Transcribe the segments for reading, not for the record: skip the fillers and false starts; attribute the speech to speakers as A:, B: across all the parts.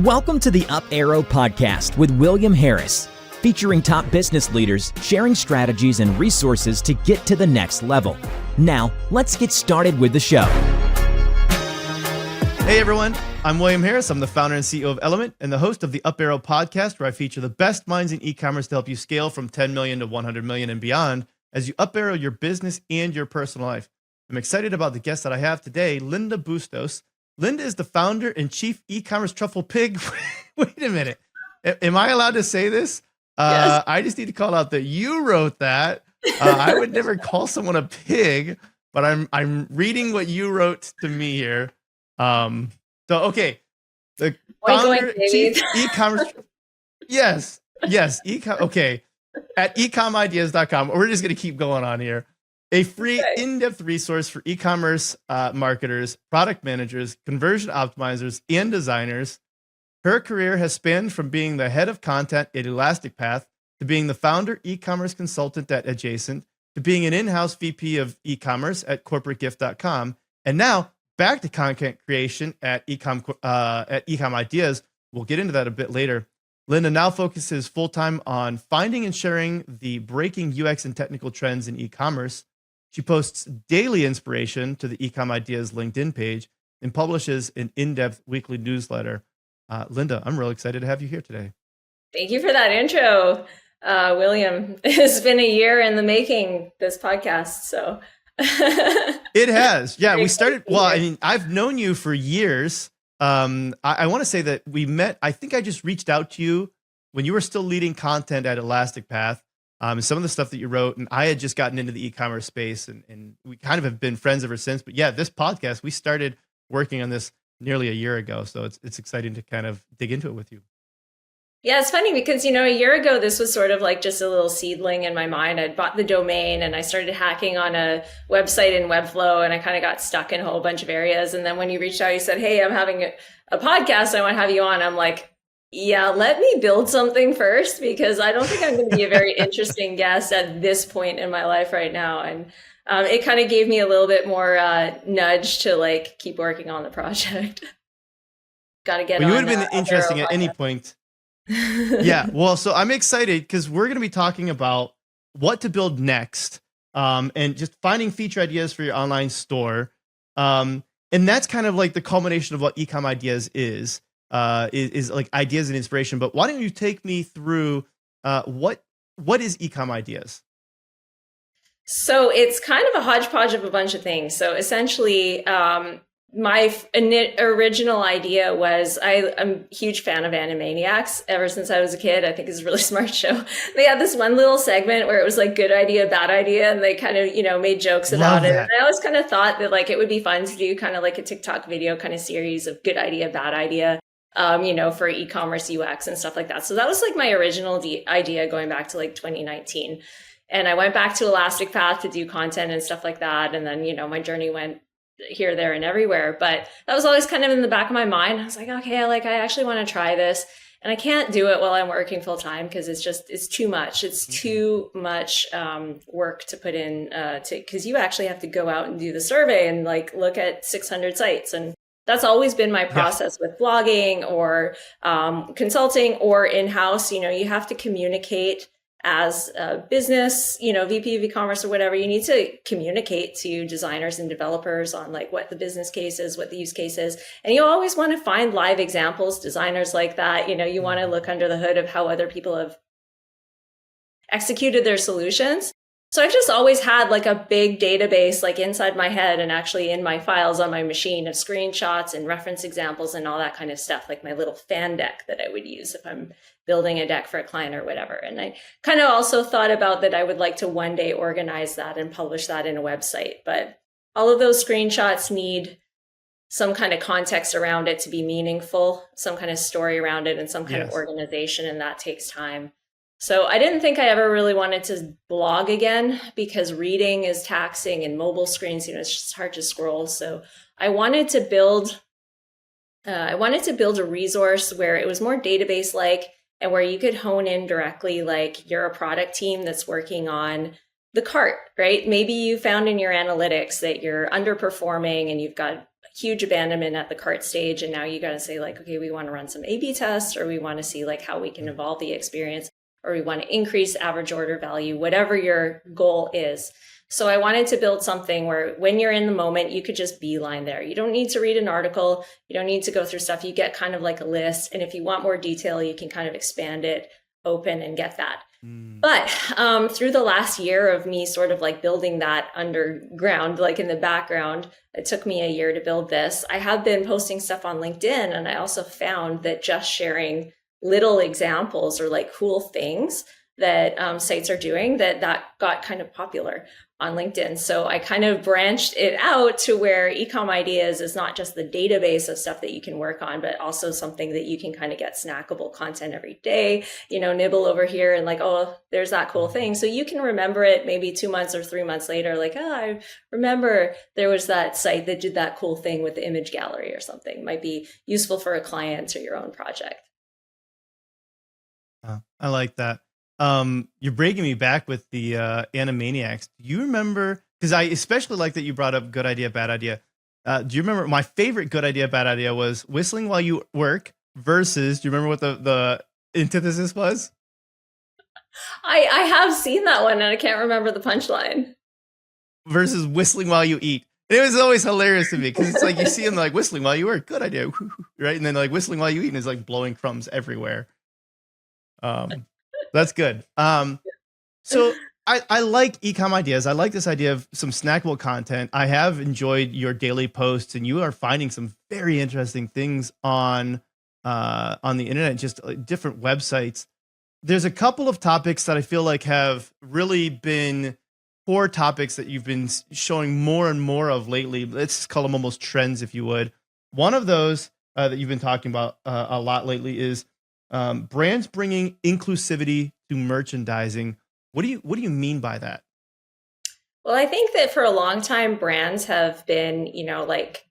A: Welcome to the Up Arrow podcast with William Harris, featuring top business leaders sharing strategies and resources to get to the next level. Now, let's get started with the show.
B: Hey everyone, I'm William Harris. I'm the founder and CEO of Element and the host of the Up Arrow podcast, where I feature the best minds in e-commerce to help you scale from 10 million to 100 million and beyond as you up arrow your business and your personal life. I'm excited about the guest that I have today, Linda Bustos. Linda is the founder and chief e-commerce truffle pig. Wait a minute. Am I allowed to say this?
C: Yes.
B: I just need to call out that you wrote that. I would never call someone a pig, but I'm reading what you wrote to me here. Okay. The founder, chief e-commerce. Yes. Okay. At ecom We're just going to keep going on here. A free in-depth resource for e-commerce marketers, product managers, conversion optimizers, and designers. Her career has spanned from being the head of content at ElasticPath to being the founder e-commerce consultant at Edgacent to being an in-house VP of e-commerce at corporategift.com, and now back to content creation at Ecom Ideas. We'll get into that a bit later. Linda now focuses full-time on finding and sharing the breaking UX and technical trends in e-commerce. She posts daily inspiration to the Ecom Ideas LinkedIn page and publishes an in-depth weekly newsletter. Linda, I'm really excited to have you here today.
C: Thank you for that intro, William. It's been a year in the making, this podcast, so.
B: It has. Yeah, we started, well, I mean, I've known you for years. I want to say that we met, I think I just reached out to you when you were still leading content at ElasticPath. Some of the stuff that you wrote, and I had just gotten into the e-commerce space, and we kind of have been friends ever since. But yeah, this podcast, we started working on this nearly a year ago. So it's exciting to kind of dig into it with you.
C: Yeah, it's funny because, a year ago, this was sort of like just a little seedling in my mind. I'd bought the domain and I started hacking on a website in Webflow, and I kind of got stuck in a whole bunch of areas. And then when you reached out, you said, hey, I'm having a podcast. I want to have you on. I'm like, yeah, let me build something first, because I don't think I'm going to be a very interesting guest at this point in my life right now. And it kind of gave me a little bit more nudge to keep working on the project. Got to get on.
B: You would have been interesting at any point. Yeah. Well, so I'm excited because we're going to be talking about what to build next, and just finding feature ideas for your online store. And that's kind of like the culmination of what Ecom Ideas is like ideas and inspiration. But why don't you take me through what is Ecom Ideas?
C: So it's kind of a hodgepodge of a bunch of things. So essentially, my original idea was I'm a huge fan of Animaniacs ever since I was a kid. I think it's a really smart show. They had this one little segment where it was like good idea, bad idea, and they kind of, made jokes about it. And I always kind of thought that it would be fun to do kind of like a TikTok video kind of series of good idea, bad idea, for e-commerce UX and stuff like that. So that was like my original idea going back to 2019. And I went back to ElasticPath to do content and stuff like that. And then, my journey went here, there, and everywhere. But that was always kind of in the back of my mind. I was like, okay, I actually want to try this. And I can't do it while I'm working full time because it's too much. It's too much work to put in because you actually have to go out and do the survey and look at 600 sites. And that's always been my process with blogging or consulting or in-house. You have to communicate as a business, VP of e-commerce or whatever. You need to communicate to designers and developers on what the business case is, what the use case is. And you always want to find live examples, designers like that. You want to look under the hood of how other people have executed their solutions. So I've just always had a big database inside my head and actually in my files on my machine of screenshots and reference examples and all that kind of stuff, like my little fan deck that I would use if I'm building a deck for a client or whatever. And I kind of also thought about that I would like to one day organize that and publish that in a website. But all of those screenshots need some kind of context around it to be meaningful, some kind of story around it and some kind of organization, and that takes time. So I didn't think I ever really wanted to blog again because reading is taxing and mobile screens, it's just hard to scroll. So I wanted to build a resource where it was more database-like and where you could hone in directly, you're a product team that's working on the cart, right? Maybe you found in your analytics that you're underperforming and you've got huge abandonment at the cart stage. And now you got to say like, okay, we want to run some A/B tests, or we want to see like how we can evolve the experience, or we want to increase average order value, whatever your goal is. So I wanted to build something where when you're in the moment, you could just beeline there. You don't need to read an article. You don't need to go through stuff. You get kind of like a list. And if you want more detail, you can kind of expand it, open, and get that. But through the last year of me sort of like building that underground, like in the background, it took me a year to build this. I have been posting stuff on LinkedIn, and I also found that just sharing little examples or like cool things that sites are doing, that got kind of popular on LinkedIn. So I kind of branched it out to where Ecom Ideas is not just the database of stuff that you can work on, but also something that you can kind of get snackable content every day, nibble over here and like, oh, there's that cool thing. So you can remember it maybe 2 months or 3 months later, like, oh, I remember there was that site that did that cool thing with the image gallery or something. Might be useful for a client or your own project.
B: I like that. You're breaking me back with the Animaniacs. Do you remember? Because I especially like that you brought up good idea, bad idea. Do you remember my favorite good idea, bad idea was whistling while you work versus, do you remember what the antithesis was?
C: I have seen that one and I can't remember the punchline.
B: Versus whistling while you eat. And it was always hilarious to me because it's like you see them like whistling while you work, good idea, right? And then like whistling while you eat, and it's like blowing crumbs everywhere. That's good. So I like Ecom Ideas. I like this idea of some snackable content. I have enjoyed your daily posts, and you are finding some very interesting things on the internet, just different websites. There's a couple of topics that I feel like have really been core topics that you've been showing more and more of lately. Let's call them almost trends, if you would. One of those that you've been talking about a lot lately is brands bringing inclusivity to merchandising. What do you mean by that?
C: Well, I think that for a long time, brands have been, like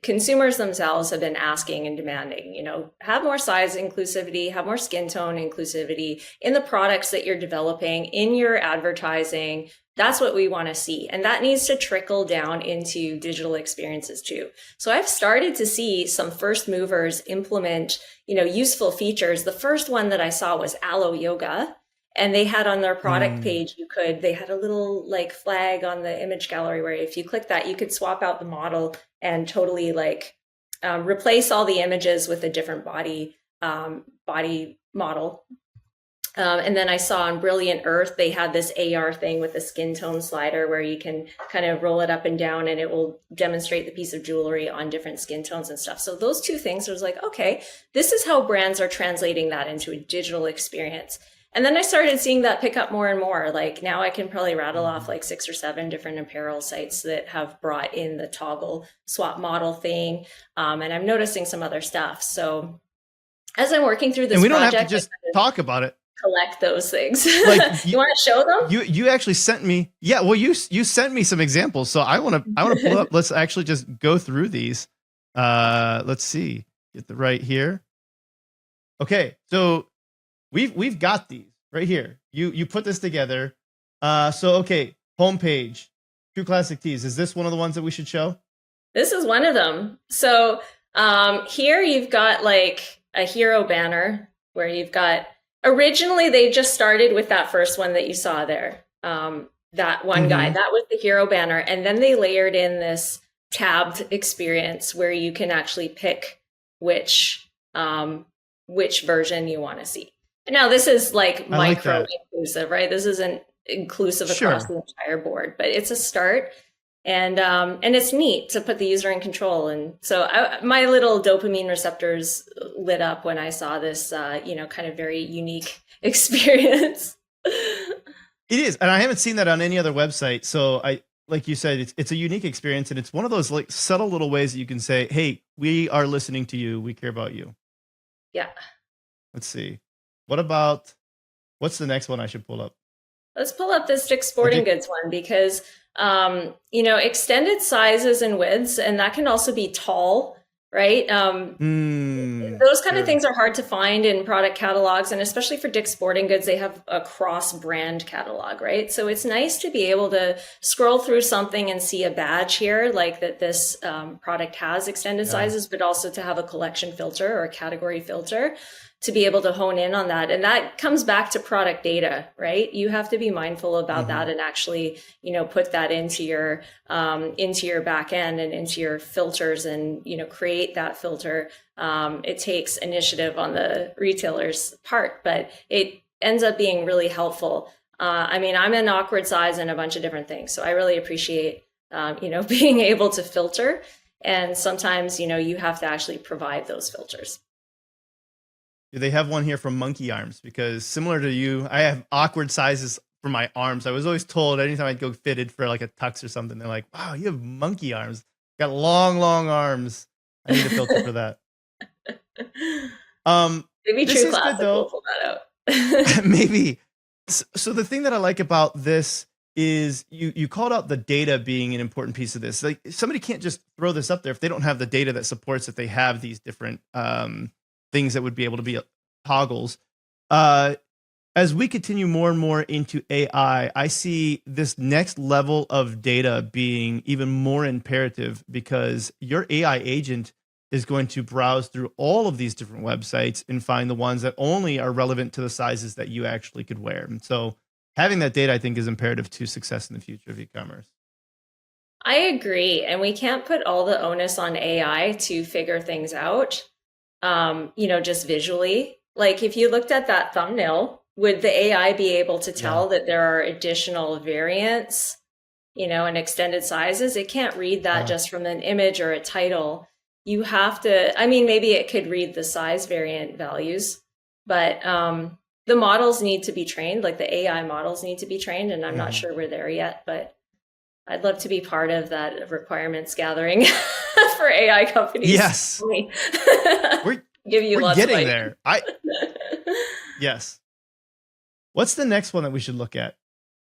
C: consumers themselves have been asking and demanding, have more size inclusivity, have more skin tone inclusivity in the products that you're developing, in your advertising. That's what we want to see. And that needs to trickle down into digital experiences too. So I've started to see some first movers implement, useful features. The first one that I saw was Aloe Yoga. And they had on their product page, they had a little like flag on the image gallery where if you click that, you could swap out the model and totally like replace all the images with a different body model. And then I saw on Brilliant Earth, they had this AR thing with a skin tone slider where you can kind of roll it up and down and it will demonstrate the piece of jewelry on different skin tones and stuff. So those two things, I was like, okay, this is how brands are translating that into a digital experience. And then I started seeing that pick up more and more. Like now I can probably rattle off like 6 or 7 different apparel sites that have brought in the toggle swap model thing. And I'm noticing some other stuff. So as I'm working through this
B: and we don't
C: project,
B: have to just talk about it.
C: Collect those things.
B: Like
C: you want to show them?
B: You actually sent me. Yeah, well, you sent me some examples. So I want to pull up. Let's actually just go through these. Let's see. Get the right here. Okay, so we've got these right here. You put this together. So okay, homepage, True Classic Tees. Is this one of the ones that we should show?
C: This is one of them. So here you've got like a hero banner where you've got. Originally, they just started with that first one that you saw there. That one guy, that was the hero banner. And then they layered in this tabbed experience where you can actually pick which version you want to see. Now, this is like micro inclusive, right? This isn't inclusive across the entire board, but it's a start. And it's neat to put the user in control. And so my little dopamine receptors lit up when I saw this, kind of very unique experience.
B: It is. And I haven't seen that on any other website. So like you said, it's a unique experience. And it's one of those like subtle little ways that you can say, hey, we are listening to you. We care about you.
C: Yeah.
B: Let's see. What's the next one I should pull up?
C: Let's pull up this Dick's Sporting Goods one because extended sizes and widths, and that can also be tall, right? Those kind of
B: Sure.
C: things are hard to find in product catalogs, and especially for Dick's Sporting Goods, they have a cross-brand catalog, right? So it's nice to be able to scroll through something and see a badge here, like that this product has extended sizes, but also to have a collection filter or a category filter to be able to hone in on that. And that comes back to product data, right? You have to be mindful about that and actually, put that into your back end and into your filters and, create that filter. It takes initiative on the retailer's part, but it ends up being really helpful. I'm an awkward size in a bunch of different things. So I really appreciate, being able to filter. And sometimes, you have to actually provide those filters.
B: They have one here from Monkey Arms, because similar to you, I have awkward sizes for my arms. I was always told anytime I'd go fitted for like a tux or something, they're like, wow, you have monkey arms. Got long, long arms. I need a filter for that.
C: Maybe
B: this
C: True
B: is
C: Classic
B: good, though.
C: will pull that out.
B: Maybe. So the thing that I like about this is you called out the data being an important piece of this. Like, somebody can't just throw this up there if they don't have the data that supports that they have these different things that would be able to be toggles. As we continue more and more into AI, I see this next level of data being even more imperative, because your AI agent is going to browse through all of these different websites and find the ones that only are relevant to the sizes that you actually could wear. And so having that data, I think, is imperative to success in the future of e-commerce.
C: I agree. And we can't put all the onus on AI to figure things out, just visually. Like, if you looked at that thumbnail, would the AI be able to tell that there are additional variants, and extended sizes? It can't read that just from an image or a title. You have to, maybe it could read the size variant values, but the models need to be trained, like the AI models need to be trained. And I'm not sure we're there yet, but I'd love to be part of that requirements gathering for AI companies.
B: Yes.
C: We're lots
B: getting
C: of
B: there. Yes. What's the next one that we should look at?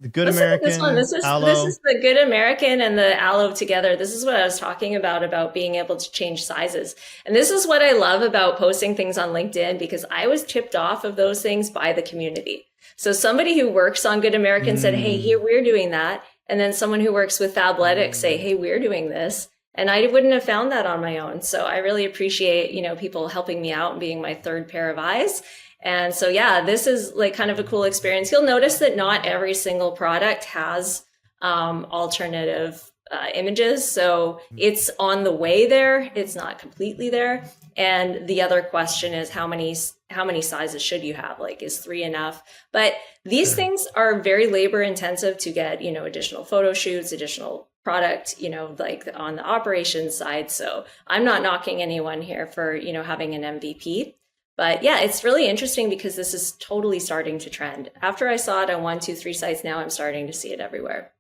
B: The Good American,
C: this one. This is the Good American and the Aloe together. This is what I was talking about being able to change sizes. And this is what I love about posting things on LinkedIn, because I was tipped off of those things by the community. So somebody who works on Good American said, hey, here, we're doing that. And then someone who works with Fabletics say, hey, we're doing this. And I wouldn't have found that on my own. So I really appreciate, people helping me out and being my third pair of eyes. And so, yeah, this is like kind of a cool experience. You'll notice that not every single product has alternative images. So it's on the way there. It's not completely there. And the other question is how many sizes should you have? Like, is 3 enough? But these things are very labor intensive to get, additional photo shoots, additional product, like on the operations side. So I'm not knocking anyone here for, having an MVP. But yeah, it's really interesting because this is totally starting to trend. After I saw it on 1, 2, 3 sites, now I'm starting to see it everywhere.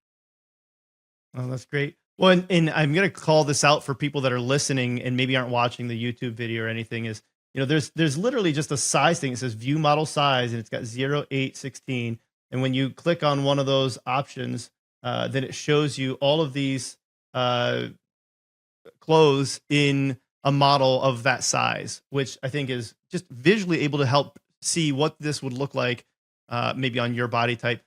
B: Oh, that's great. Well, and I'm going to call this out for people that are listening and maybe aren't watching the YouTube video or anything, is, there's literally just a size thing. It says view model size, and it's got 0, 8, 16. And when you click on one of those options, then it shows you all of these clothes in a model of that size, which I think is just visually able to help see what this would look like, maybe on your body type.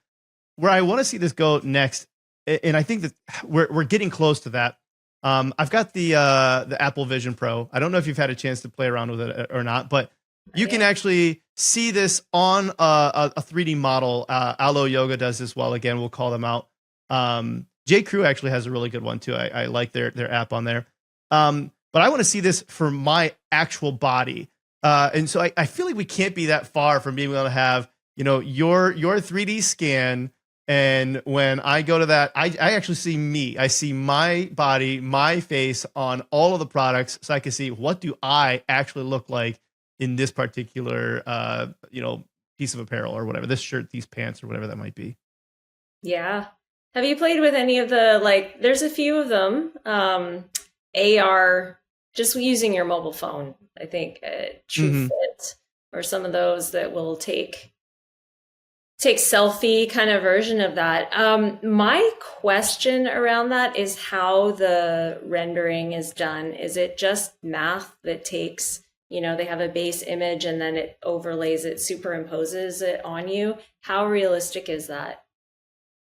B: Where I want to see this go next, and I think that we're getting close to that. I've got the Apple Vision Pro. I don't know if you've had a chance to play around with it or not, but you can actually see this on a 3D model. Aloe Yoga does this well. Again, we'll call them out. J. Crew actually has a really good one too. I like their app on there. But I want to see this for my actual body. And so I feel like we can't be that far from being able to have, your 3D scan. And when I go to that, I actually see me. I see my body, my face on all of the products, so I can see what do I actually look like in this particular, piece of apparel or whatever, this shirt, these pants, or whatever that might be.
C: Yeah. Have you played with any of the, there's a few of them, AR, just using your mobile phone, I think, TrueFit, or some of those that will take take selfie kind of version of that. My question around that is how the rendering is done. Is it just math that takes, they have a base image and then it overlays it, superimposes it on you? How realistic is that?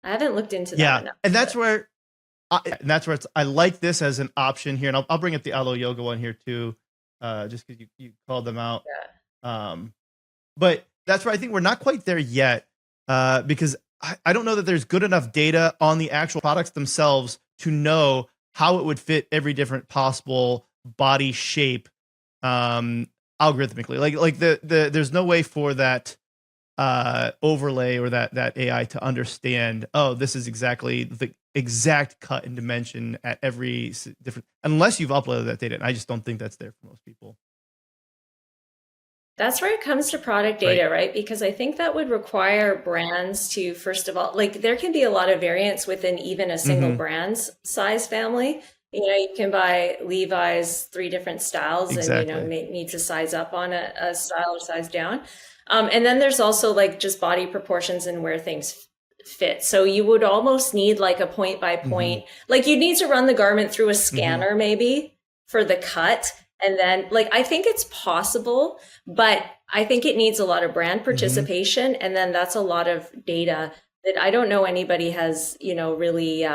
C: I haven't looked into that enough.
B: And that's where I like this as an option here. And I'll bring up the Alo Yoga one here too, just because you called them out.
C: Yeah.
B: But that's where I think we're not quite there yet. Because I don't know that there's good enough data on the actual products themselves to know how it would fit every different possible body shape algorithmically. Like there's no way for that overlay or that AI to understand, oh, this is exactly the exact cut and dimension at every different, unless you've uploaded that data. And I just don't think that's there for most people.
C: That's where it comes to product data, right? Because I think that would require brands to, first of all, like there can be a lot of variance within even a single brand's size family. You can buy Levi's 3 different styles and, need to size up on a style or size down. And then there's also like just body proportions and where things fit. So you would almost need like a point by point, like you need to run the garment through a scanner maybe for the cut. And then I think it's possible, but I think it needs a lot of brand participation. And then that's a lot of data that I don't know anybody has, really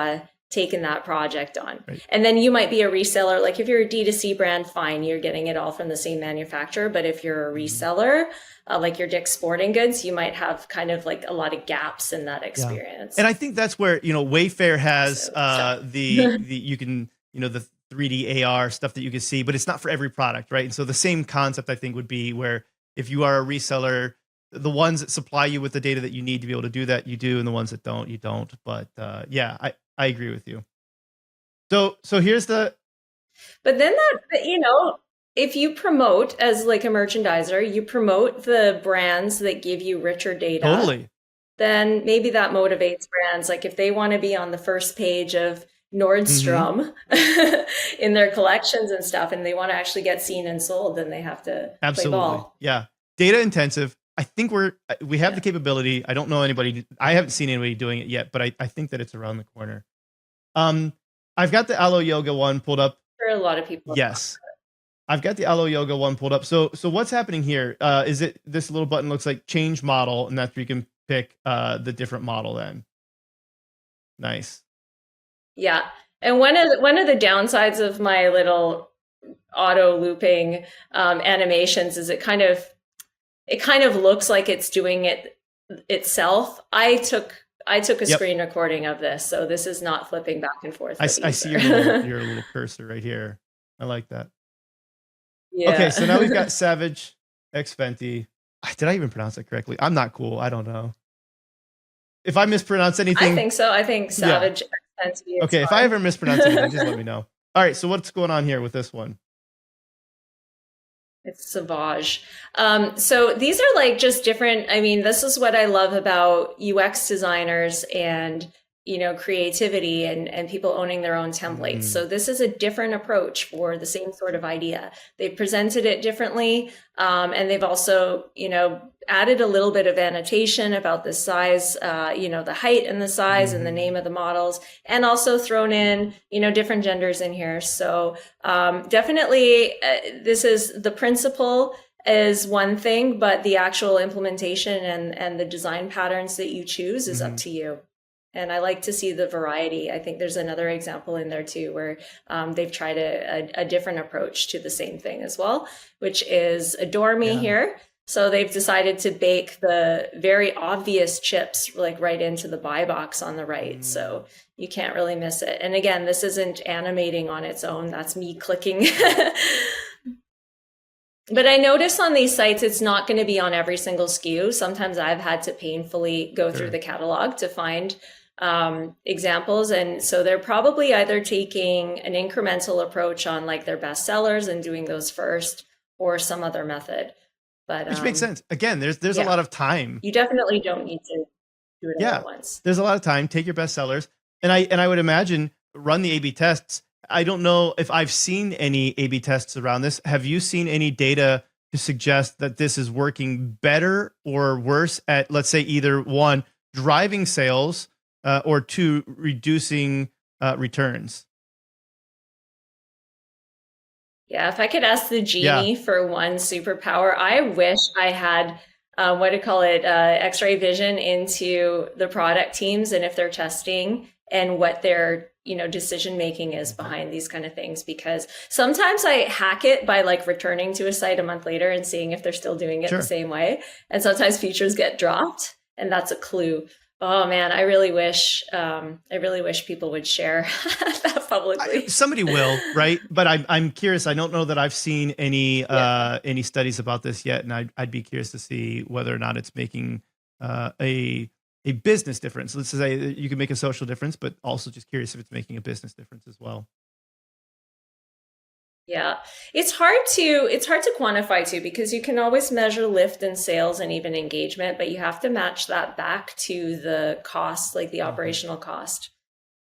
C: taken that project on. Right. And then you might be a reseller. Like if you're a D2C brand, fine, you're getting it all from the same manufacturer. But if you're a reseller, like your Dick's Sporting Goods, you might have kind of like a lot of gaps in that experience.
B: Yeah. And I think that's where, Wayfair has the you can, the 3D AR stuff that you can see, but it's not for every product, right? And so the same concept I think would be where if you are a reseller, the ones that supply you with the data that you need to be able to do that, you do, and the ones that don't, you don't. But I agree with you. So here's the.
C: But then if you promote as like a merchandiser, you promote the brands that give you richer data.
B: Totally.
C: Then maybe that motivates brands. Like if they want to be on the first page of Nordstrom in their collections and stuff, and they want to actually get seen and sold, then they have to play ball.
B: Yeah. Data intensive. I think we have the capability. I don't know anybody. I haven't seen anybody doing it yet, but I think that it's around the corner. I've got the Alo Yoga one pulled up.
C: For a lot of people.
B: Yes. I've got the Alo Yoga one pulled up. So what's happening here? Is it this little button looks like change model, and that's where you can pick the different model then. Nice.
C: Yeah. And one of the downsides of my little auto looping animations is it kind of looks like it's doing it itself. I took a screen recording of this, so this is not flipping back and forth.
B: I see your little cursor right here. I like that. Yeah. Okay, so now we've got Savage X Fenty. Did I even pronounce it correctly? I'm not cool. I don't know. If I mispronounce anything,
C: I think so. I think Savage X Fenty.
B: Okay, if I ever mispronounce anything, just let me know. All right, so what's going on here with this one?
C: It's Sauvage. So these are like just different. I mean, this is what I love about UX designers and, creativity and people owning their own templates. So this is a different approach for the same sort of idea. They presented it differently. And they've also, added a little bit of annotation about the size, the height and the size and the name of the models, and also thrown in, different genders in here. So definitely this is the principle is one thing, but the actual implementation and the design patterns that you choose is up to you. And I like to see the variety. I think there's another example in there too, where they've tried a different approach to the same thing as well, which is Adore Me here. So they've decided to bake the very obvious chips like right into the buy box on the right. So you can't really miss it. And again, this isn't animating on its own. That's me clicking. But I notice on these sites, it's not going to be on every single SKU. Sometimes I've had to painfully go through the catalog to find examples. And so they're probably either taking an incremental approach on like their best sellers and doing those first, or some other method. But
B: which makes sense. Again, there's a lot of time.
C: You definitely don't need to do it all at once.
B: There's a lot of time. Take your best sellers. And I would imagine run the A/B tests. I don't know if I've seen any A/B tests around this. Have you seen any data to suggest that this is working better or worse at, let's say, either one, driving sales, or two, reducing returns?
C: Yeah, if I could ask the genie for one superpower, I wish I had what do you call it, X-ray vision into the product teams and if they're testing and what their decision making is behind these kind of things. Because sometimes I hack it by like returning to a site a month later and seeing if they're still doing it the same way. And sometimes features get dropped, and that's a clue. Oh man, I really wish people would share that publicly.
B: Somebody will, right? But I'm curious. I don't know that I've seen any studies about this yet, and I'd be curious to see whether or not it's making a business difference. Let's say you can make a social difference, but also just curious if it's making a business difference as well.
C: Yeah, it's hard to quantify too, because you can always measure lift in sales and even engagement, but you have to match that back to the cost, like the operational cost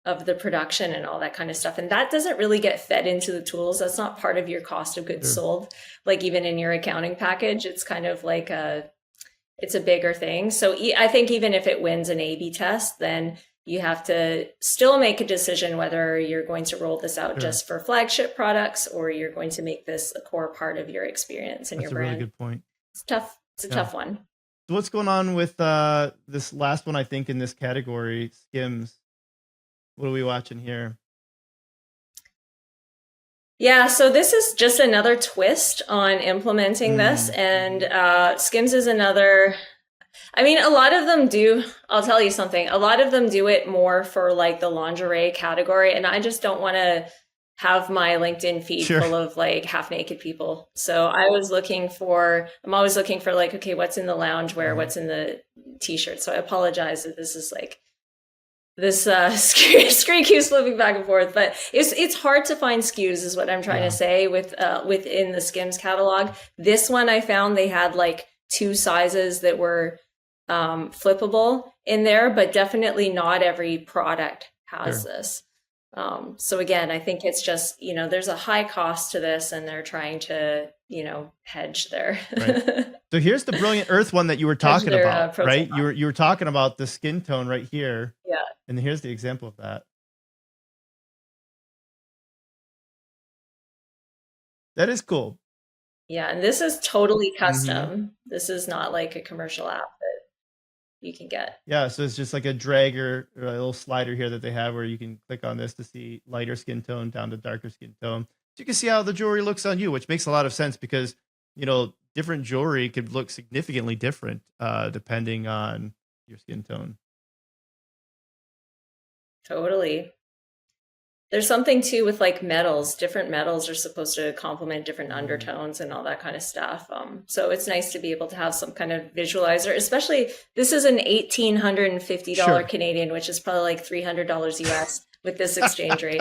C: of the production and all that kind of stuff. And that doesn't really get fed into the tools. That's not part of your cost of goods sold. Like even in your accounting package, it's kind of like it's a bigger thing. So I think even if it wins an A/B test, then you have to still make a decision whether you're going to roll this out just for flagship products or you're going to make this a core part of your experience and your brand. That's a really good point. It's tough. It's a tough one.
B: So what's going on with this last one, I think, in this category, Skims? What are we watching here?
C: Yeah, so this is just another twist on implementing this. And Skims is another... I mean, a lot of them do. I'll tell you something. A lot of them do it more for like the lingerie category. And I just don't want to have my LinkedIn feed full of like half naked people. So I'm always looking for like, okay, what's in the loungewear? What's in the t-shirt? So I apologize that this is like, this screen keeps flipping back and forth, but it's hard to find SKUs is what I'm trying to say within the Skims catalog. This one I found they had like 2 sizes that were flippable in there, but definitely not every product has this. So again, I think it's just, there's a high cost to this and they're trying to, hedge there.
B: Right. So here's the Brilliant Earth one that you were talking about, right? You were talking about the skin tone right here. Yeah. And here's the example of that. That is cool.
C: Yeah, and this is totally custom. This is not like a commercial app that you can get.
B: Yeah, so it's just like a dragger or a little slider here that they have where you can click on this to see lighter skin tone down to darker skin tone. So you can see how the jewelry looks on you, which makes a lot of sense because, different jewelry could look significantly different depending on your skin tone.
C: Totally. There's something too with like metals. Different metals are supposed to complement different undertones and all that kind of stuff. So it's nice to be able to have some kind of visualizer, especially this is an $1,850 Canadian, which is probably like $300 US with this exchange rate.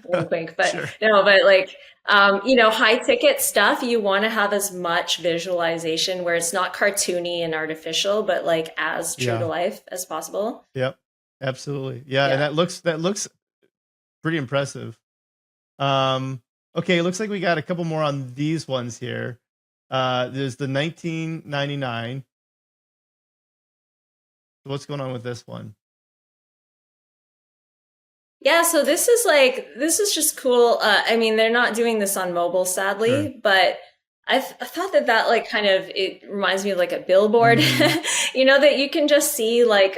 C: Wink, wink. But no, but like, high ticket stuff, you want to have as much visualization where it's not cartoony and artificial, but like as true to life as possible. Yep,
B: absolutely. Yeah. And that looks pretty impressive. Okay, it looks like we got a couple more on these ones here. There's the $19.99. So what's going on with this one?
C: Yeah, so this is just cool. I mean, they're not doing this on mobile, sadly, but I thought that like kind of, it reminds me of like a billboard, that you can just see like,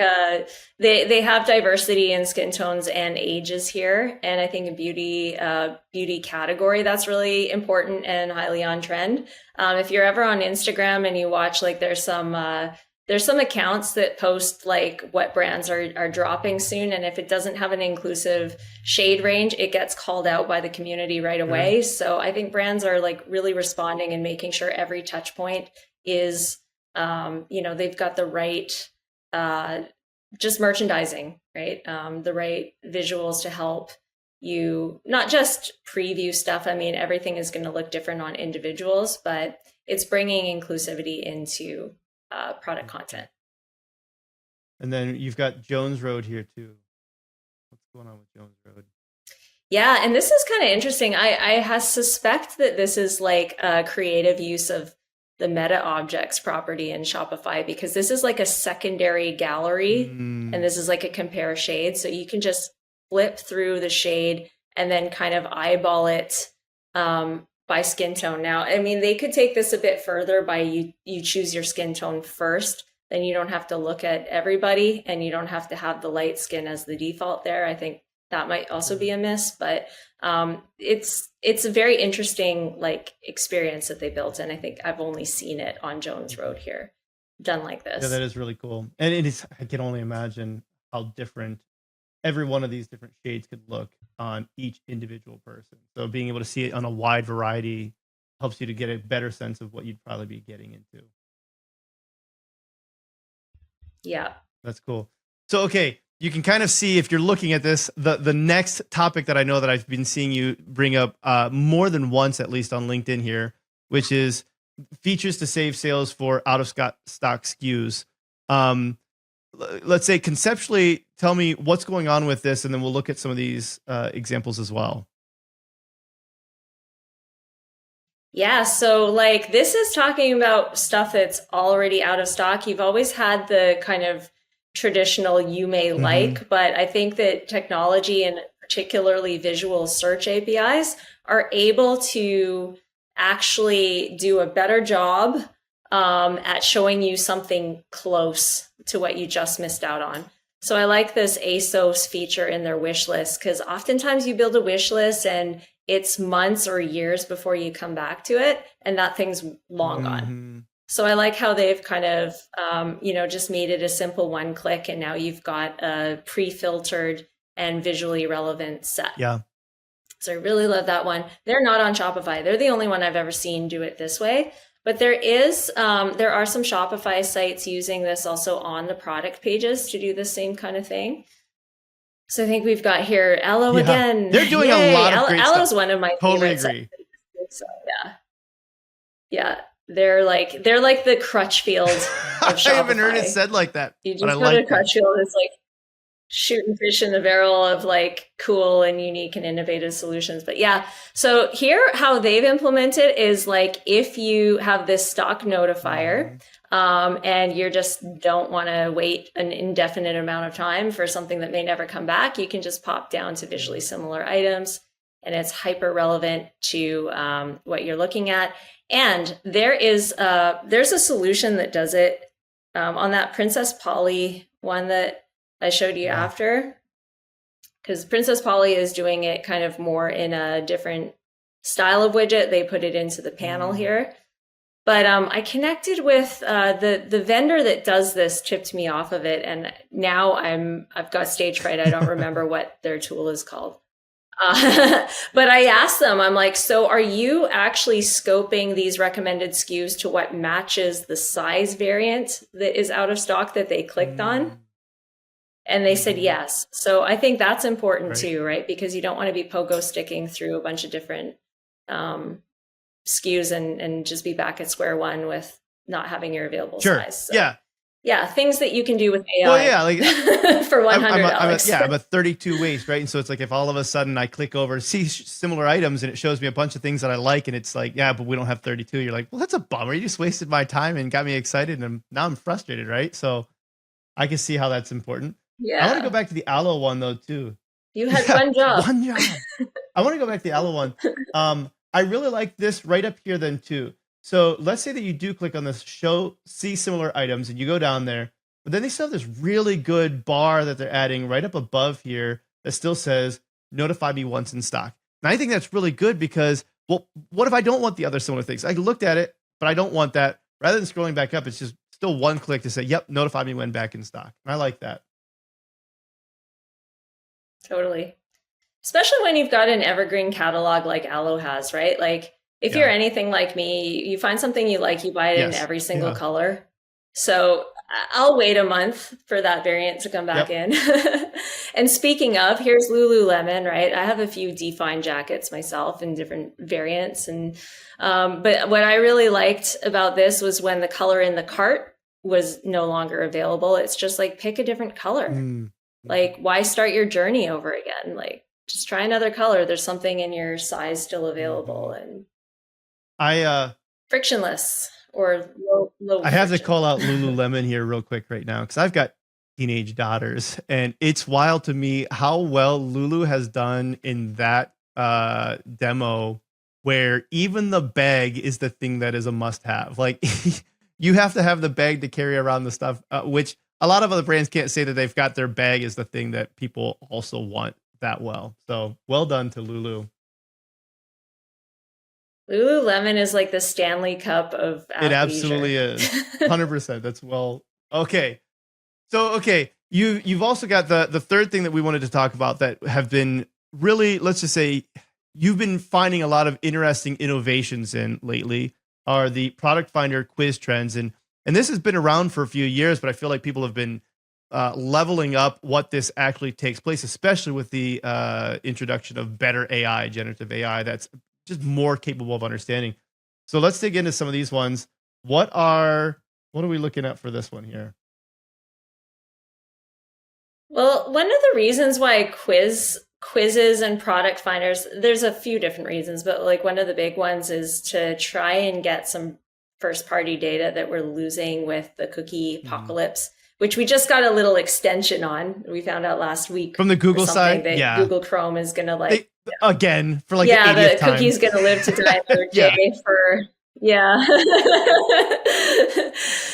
C: they have diversity in skin tones and ages here. And I think in beauty category, that's really important and highly on trend. If you're ever on Instagram and you watch, like there's some accounts that post like what brands are dropping soon. And if it doesn't have an inclusive shade range, it gets called out by the community right away. So I think brands are like really responding and making sure every touch point is, they've got the right, just merchandising, right? The right visuals to help you not just preview stuff. I mean, everything is going to look different on individuals, but it's bringing inclusivity into product content.
B: And then you've got Jones Road here too. What's going on with Jones Road?
C: Yeah, and this is kind of interesting. I suspect that this is like a creative use of the meta objects property in Shopify, because this is like a secondary gallery and this is like a compare shade. So you can just flip through the shade and then kind of eyeball it by skin tone. Now, I mean, they could take this a bit further by you choose your skin tone first, then you don't have to look at everybody and you don't have to have the light skin as the default there. I think that might also be a miss, but it's a very interesting like experience that they built. And I think I've only seen it on Jones Road here done like this.
B: Yeah, that is really cool. And it is, I can only imagine how different every one of these different shades could look on each individual person. So being able to see it on a wide variety helps you to get a better sense of what you'd probably be getting into.
C: Yeah.
B: That's cool. So, okay, you can kind of see if you're looking at this, the next topic that I know that I've been seeing you bring up more than once, at least on LinkedIn here, which is features to save sales for out of stock SKUs. Let's say conceptually, tell me what's going on with this, and then we'll look at some of these examples as well.
C: Yeah, so like this is talking about stuff that's already out of stock. You've always had the kind of traditional you may like, but I think that technology and particularly visual search APIs are able to actually do a better job at showing you something close to what you just missed out on. So I like this ASOS feature in their wish list, because oftentimes you build a wish list and it's months or years before you come back to it, and that thing's long gone. So I like how they've kind of, just made it a simple one click, and now you've got a pre-filtered and visually relevant set.
B: Yeah.
C: So I really love that one. They're not on Shopify. They're the only one I've ever seen do it this way. But there are some Shopify sites using this also on the product pages to do the same kind of thing. So I think we've got here Aloe again.
B: They're doing a lot of great
C: Aloe's
B: stuff.
C: one of my
B: totally
C: favorites.
B: Agree.
C: So yeah. They're like the Crutchfield of Shopify.
B: I haven't heard it said like that.
C: You just go to Crutchfield, it's like shooting fish in the barrel of like cool and unique and innovative solutions. But yeah, so here how they've implemented is like if you have this stock notifier and you just don't want to wait an indefinite amount of time for something that may never come back, you can just pop down to visually similar items and it's hyper relevant to what you're looking at. And there's a solution that does it on that Princess Polly one that I showed you after, because Princess Polly is doing it kind of more in a different style of widget. They put it into the panel here. But I connected with the vendor that does this, tipped me off of it. And now I've got stage fright. I don't remember what their tool is called. But I asked them, I'm like, so are you actually scoping these recommended SKUs to what matches the size variant that is out of stock that they clicked on? And they said yes. So I think that's important too, right? Because you don't want to be pogo sticking through a bunch of different SKUs and just be back at square one with not having your available size. So, yeah, things that you can do with AI.
B: Well, yeah, like
C: for $100.
B: I'm a 32 waist, right? And so it's like if all of a sudden I click over to see similar items and it shows me a bunch of things that I like, and it's like, yeah, but we don't have 32. You're like, well, that's a bummer. You just wasted my time and got me excited, and now I'm frustrated, right? So I can see how that's important.
C: Yeah.
B: I want to go back to the Aloe one though too.
C: You had one job.
B: One job. I want to go back to the Aloe one. I really like this right up here then too. So let's say that you do click on this see similar items and you go down there, but then they still have this really good bar that they're adding right up above here that still says notify me once in stock. And I think that's really good because, well, what if I don't want the other similar things? I looked at it, but I don't want that. Rather than scrolling back up, it's just still one click to say, yep, notify me when back in stock. And I like that.
C: Totally. Especially when you've got an evergreen catalog like Aloe has, right? Like if you're anything like me, you find something you like, you buy it in every single color. So I'll wait a month for that variant to come back in. And speaking of, here's Lululemon, right? I have a few Define jackets myself in different variants. And but what I really liked about this was when the color in the cart was no longer available. It's just like, pick a different color. Like, why start your journey over again? Like, just try another color. There's something in your size still available, and frictionless. or low
B: I have to
C: friction.
B: call out Lululemon here real quick right now because I've got teenage daughters, and it's wild to me how well Lulu has done in that demo, where even the bag is the thing that is a must-have. Like you have to have the bag to carry around the stuff, which a lot of other brands can't say that they've got their bag is the thing that people also want that well. So well done to Lulu.
C: Lululemon is like the Stanley Cup of athleisure.
B: It absolutely is. 100%. That's well. Okay. So, okay. You've also got the third thing that we wanted to talk about that have been really, let's just say, you've been finding a lot of interesting innovations in lately are the product finder quiz trends. And this has been around for a few years, but I feel like people have been leveling up what this actually takes place, especially with the introduction of better AI, generative AI, that's just more capable of understanding. So let's dig into some of these ones. What are we looking at for this one here?
C: Well, one of the reasons why quizzes and product finders, there's a few different reasons, but like one of the big ones is to try and get some first party data that we're losing with the cookie apocalypse, which we just got a little extension on. We found out last week
B: from the Google side.
C: Yeah, Google Chrome is going to
B: again for like
C: the cookie's going to live to die another day for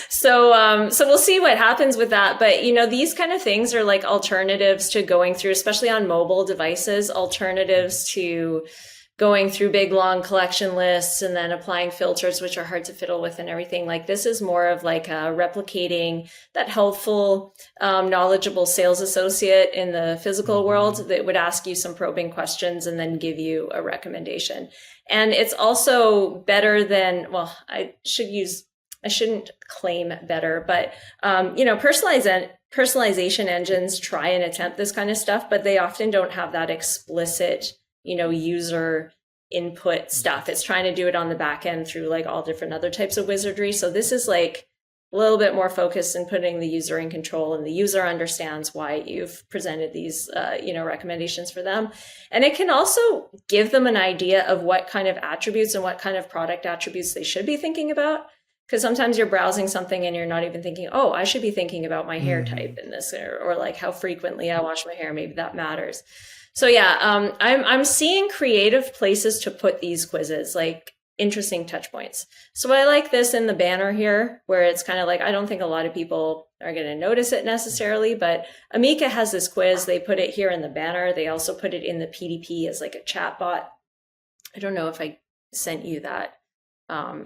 C: So we'll see what happens with that. But, these kind of things are like alternatives to going through, especially on mobile devices, alternatives to going through big, long collection lists and then applying filters, which are hard to fiddle with and everything. Like this is more of like replicating that helpful, knowledgeable sales associate in the physical world that would ask you some probing questions and then give you a recommendation. And it's also better than, I shouldn't claim better, but, personalization engines try and attempt this kind of stuff, but they often don't have that explicit, user input stuff. It's trying to do it on the back end through like all different other types of wizardry. So this is like a little bit more focused in putting the user in control, and the user understands why you've presented these, recommendations for them. And it can also give them an idea of what kind of attributes and what kind of product attributes they should be thinking about. Because sometimes you're browsing something and you're not even thinking, oh, I should be thinking about my hair type in this, or like how frequently I wash my hair. Maybe that matters. So yeah, I'm seeing creative places to put these quizzes, like interesting touch points. So I like this in the banner here, where it's kind of like, I don't think a lot of people are going to notice it necessarily, but Amica has this quiz. They put it here in the banner. They also put it in the PDP as like a chat bot. I don't know if I sent you that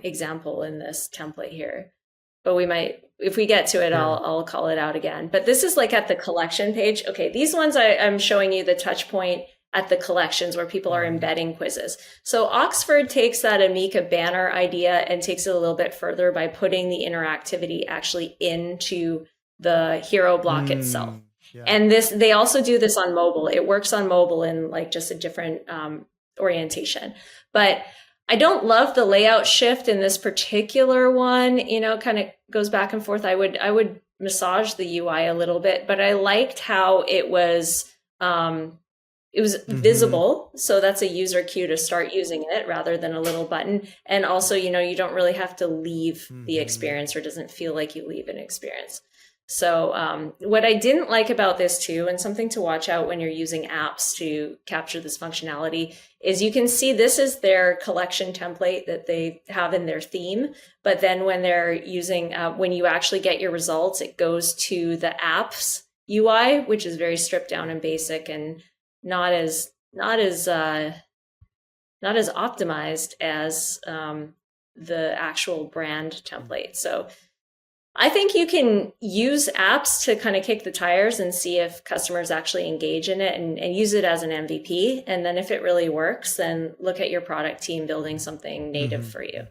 C: example in this template here, but we might, if we get to it, I'll call it out again. But this is like at the collection page. Okay, these ones I'm showing you the touch point at the collections where people are embedding quizzes. So Oxford takes that Amica banner idea and takes it a little bit further by putting the interactivity actually into the hero block itself. Yeah. And they also do this on mobile. It works on mobile in like just a different orientation. But I don't love the layout shift in this particular one, kind of goes back and forth. I would massage the UI a little bit, but I liked how it was visible. So that's a user cue to start using it rather than a little button. And also, you don't really have to leave the experience, or it doesn't feel like you leave an experience. So what I didn't like about this too, and something to watch out when you're using apps to capture this functionality, is you can see this is their collection template that they have in their theme. But then when they're using, when you actually get your results, it goes to the apps UI, which is very stripped down and basic and not as optimized as the actual brand template. So I think you can use apps to kind of kick the tires and see if customers actually engage in it and use it as an MVP. And then if it really works, then look at your product team building something native for you.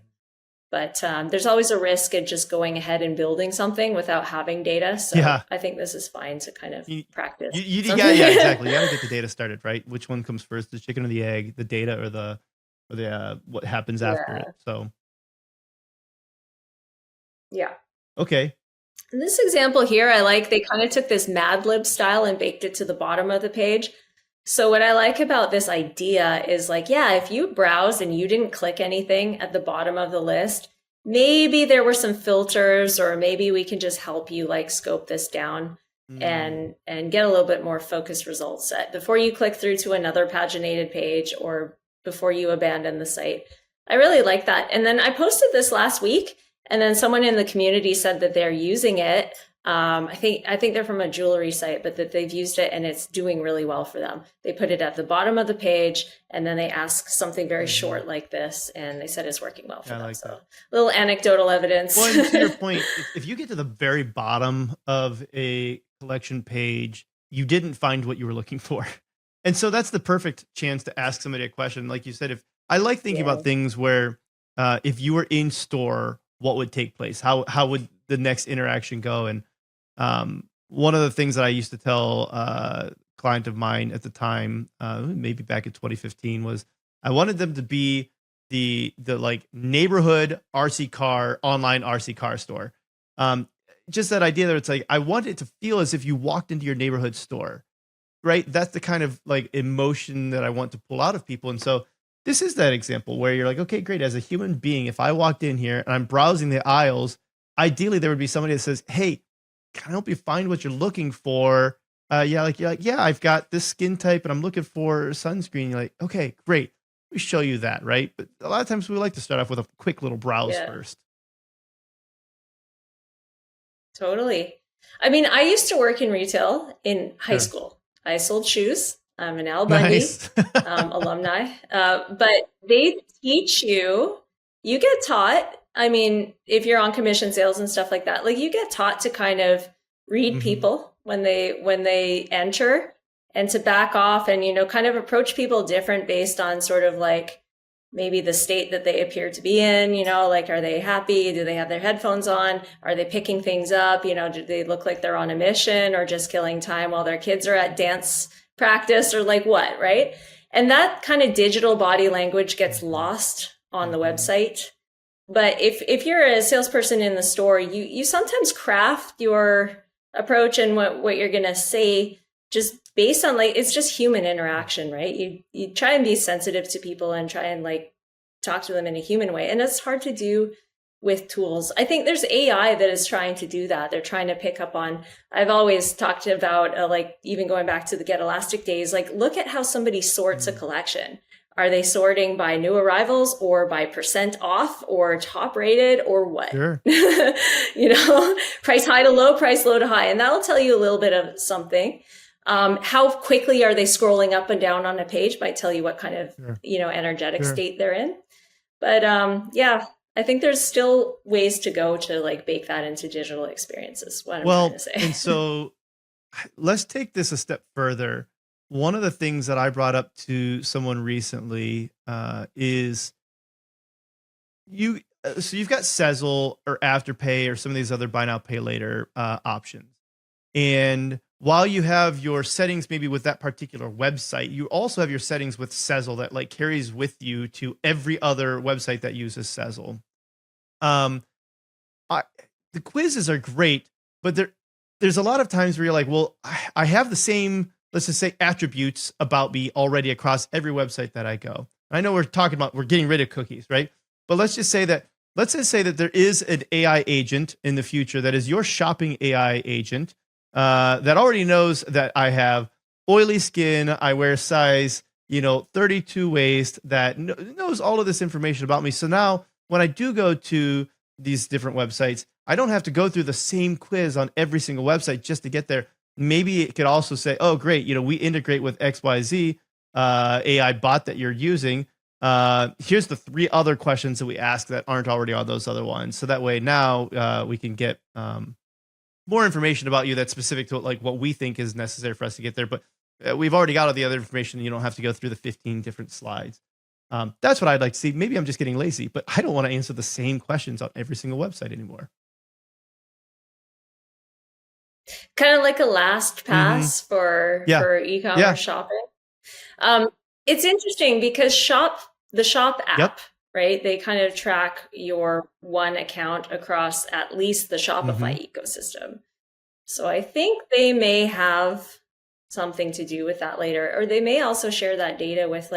C: But there's always a risk of just going ahead and building something without having data. So I think this is fine to kind of practice.
B: Yeah, exactly. You got to get the data started, right? Which one comes first, the chicken or the egg, the data or the what happens after it. So.
C: Yeah.
B: Okay.
C: In this example here, they kind of took this Mad Lib style and baked it to the bottom of the page. So what I like about this idea is if you browse and you didn't click anything at the bottom of the list, maybe there were some filters, or maybe we can just help you like scope this down and get a little bit more focused result set before you click through to another paginated page or before you abandon the site. I really like that. And then I posted this last week, and then someone in the community said that they're using it. I think they're from a jewelry site, but that they've used it and it's doing really well for them. They put it at the bottom of the page, and then they ask something very short like this, and they said it's working well for them. Like so, little anecdotal evidence.
B: Well, and to your point, if you get to the very bottom of a collection page, you didn't find what you were looking for, and so that's the perfect chance to ask somebody a question. Like you said, if I like thinking about things where if you were in store, what would take place? How would the next interaction go? And one of the things that I used to tell a client of mine at the time, maybe back in 2015, was I wanted them to be the like neighborhood RC car, online RC car store. Just that idea that it's like, I want it to feel as if you walked into your neighborhood store, right? That's the kind of like emotion that I want to pull out of people. And so this is that example where you're like, okay, great. As a human being, if I walked in here and I'm browsing the aisles, ideally there would be somebody that says, hey, can I help you find what you're looking for? You're like, yeah, I've got this skin type and I'm looking for sunscreen. You're like, okay, great. We show you that, right? But a lot of times we like to start off with a quick little browse first.
C: Totally. I mean, I used to work in retail in high school. I sold shoes. I'm an Al Bundy alumni. But they teach you, you get taught. I mean, if you're on commission sales and stuff like that, like you get taught to kind of read people when they enter, and to back off and, you know, kind of approach people different based on sort of like maybe the state that they appear to be in, you know, like, are they happy? Do they have their headphones on? Are they picking things up? You know, do they look like they're on a mission or just killing time while their kids are at dance practice, or like what, right? And that kind of digital body language gets lost on the website. But if you're a salesperson in the store, you sometimes craft your approach and what you're going to say just based on like, it's just human interaction, right? You try and be sensitive to people and try and like talk to them in a human way. And it's hard to do with tools. I think there's AI that is trying to do that. They're trying to pick up on, I've always talked about like even going back to the Get Elastic days, like look at how somebody sorts a collection. Are they sorting by new arrivals or by % off or top rated or what? Sure. You know, price high to low, price low to high. And that'll tell you a little bit of something. How quickly are they scrolling up and down on a page might tell you what kind of, you know, energetic state they're in. But yeah, I think there's still ways to go to like bake that into digital experiences. What I'm trying to say. And
B: so let's take this a step further. One of the things that I brought up to someone recently is so you've got Sezzle or Afterpay or some of these other buy now, pay later options. And while you have your settings maybe with that particular website, you also have your settings with Sezzle that like carries with you to every other website that uses Sezzle. The quizzes are great, but there's a lot of times where you're like, well, I have the same, let's just say, attributes about me already across every website that I go. And I know we're getting rid of cookies, right? But let's just say that there is an AI agent in the future that is your shopping AI agent that already knows that I have oily skin, I wear size, 32 waist, that knows all of this information about me. So now when I do go to these different websites, I don't have to go through the same quiz on every single website just to get there. Maybe it could also say, oh, great, we integrate with XYZ AI bot that you're using. Here's the 3 other questions that we ask that aren't already on those other ones. So that way now we can get more information about you that's specific to like what we think is necessary for us to get there. But we've already got all the other information. You don't have to go through the 15 different slides. That's what I'd like to see. Maybe I'm just getting lazy, but I don't want to answer the same questions on every single website anymore.
C: Kind of like a last pass for e-commerce shopping. It's interesting because the shop app, right? They kind of track your one account across at least the Shopify ecosystem. So I think they may have something to do with that later, or they may also share that data with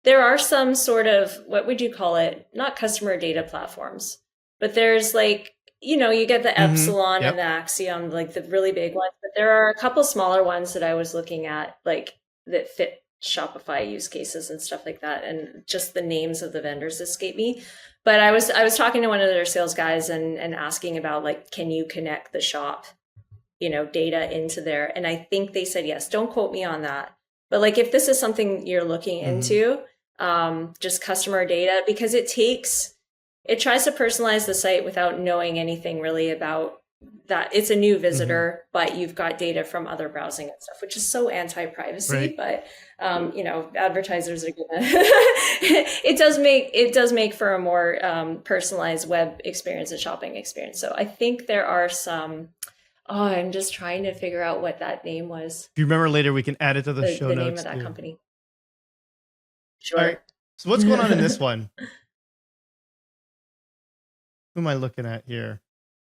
C: there are some sort of, what would you call it? Not customer data platforms, but there's like, you get the Epsilon
B: Yep.
C: and the Axiom, like the really big ones, but there are a couple smaller ones that I was looking at, like that fit Shopify use cases and stuff like that. And just the names of the vendors escape me. But I was talking to one of their sales guys and asking about like, can you connect the shop, data into there? And I think they said yes. Don't quote me on that. But like, if this is something you're looking into, just customer data, because it tries to personalize the site without knowing anything really about that. It's a new visitor, but you've got data from other browsing and stuff, which is so anti-privacy.
B: Right.
C: But advertisers are gonna. it does make for a more personalized web experience and shopping experience. So I think there are some. Oh, I'm just trying to figure out what that name was.
B: If you remember later, we can add it to the show notes.
C: The name of that
B: too.
C: company. Sure.
B: All right. So what's going on in this one? Who am I looking at here?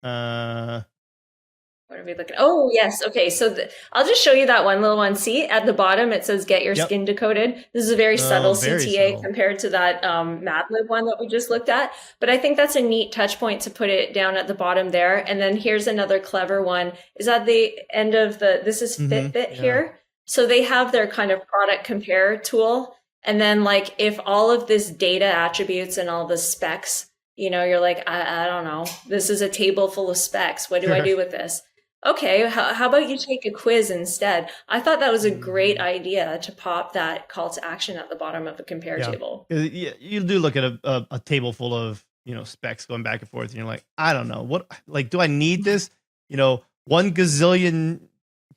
C: What are we looking at? Oh, yes. Okay. So I'll just show you that one little one. See, at the bottom, it says get your skin decoded. This is a very subtle CTA compared to that Madlib one that we just looked at. But I think that's a neat touch point to put it down at the bottom there. And then here's another clever one. Is at the end of this is Fitbit here. So they have their kind of product compare tool. And then like if all of this data attributes and all the specs, you're like, I don't know. This is a table full of specs. What do I do with this? Okay, how about you take a quiz instead? I thought that was a great idea to pop that call to action at the bottom of the compare table.
B: Yeah, you do look at a table full of specs going back and forth, and you're like, I don't know do I need this? 1 gazillion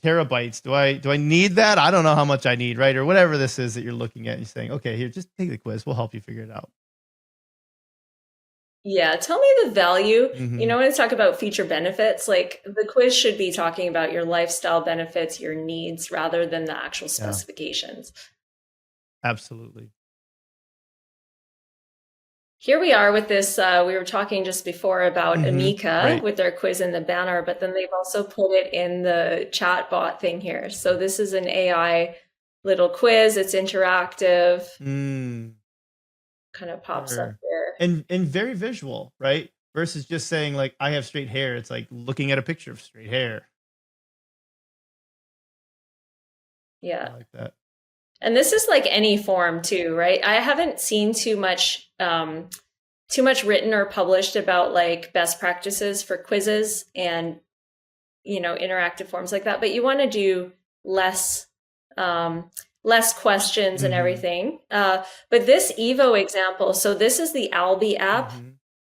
B: terabytes. Do I need that? I don't know how much I need, right? Or whatever this is that you're looking at. You're saying, okay, here, just take the quiz. We'll help you figure it out.
C: Yeah, tell me the value. When it's talk about feature benefits, like the quiz should be talking about your lifestyle benefits, your needs, rather than the actual specifications.
B: Absolutely.
C: Here we are with this. We were talking just before about Amica with their quiz in the banner, but then they've also put it in the chat bot thing here. So this is an AI little quiz. It's interactive. Kind of pops up there.
B: And very visual, right? Versus just saying like, I have straight hair. It's like looking at a picture of straight hair.
C: Yeah.
B: I like that.
C: And this is like any form too, right? I haven't seen too much written or published about like best practices for quizzes and, interactive forms like that, but you want to do less questions and everything. But this Evo example, so this is the Albi app.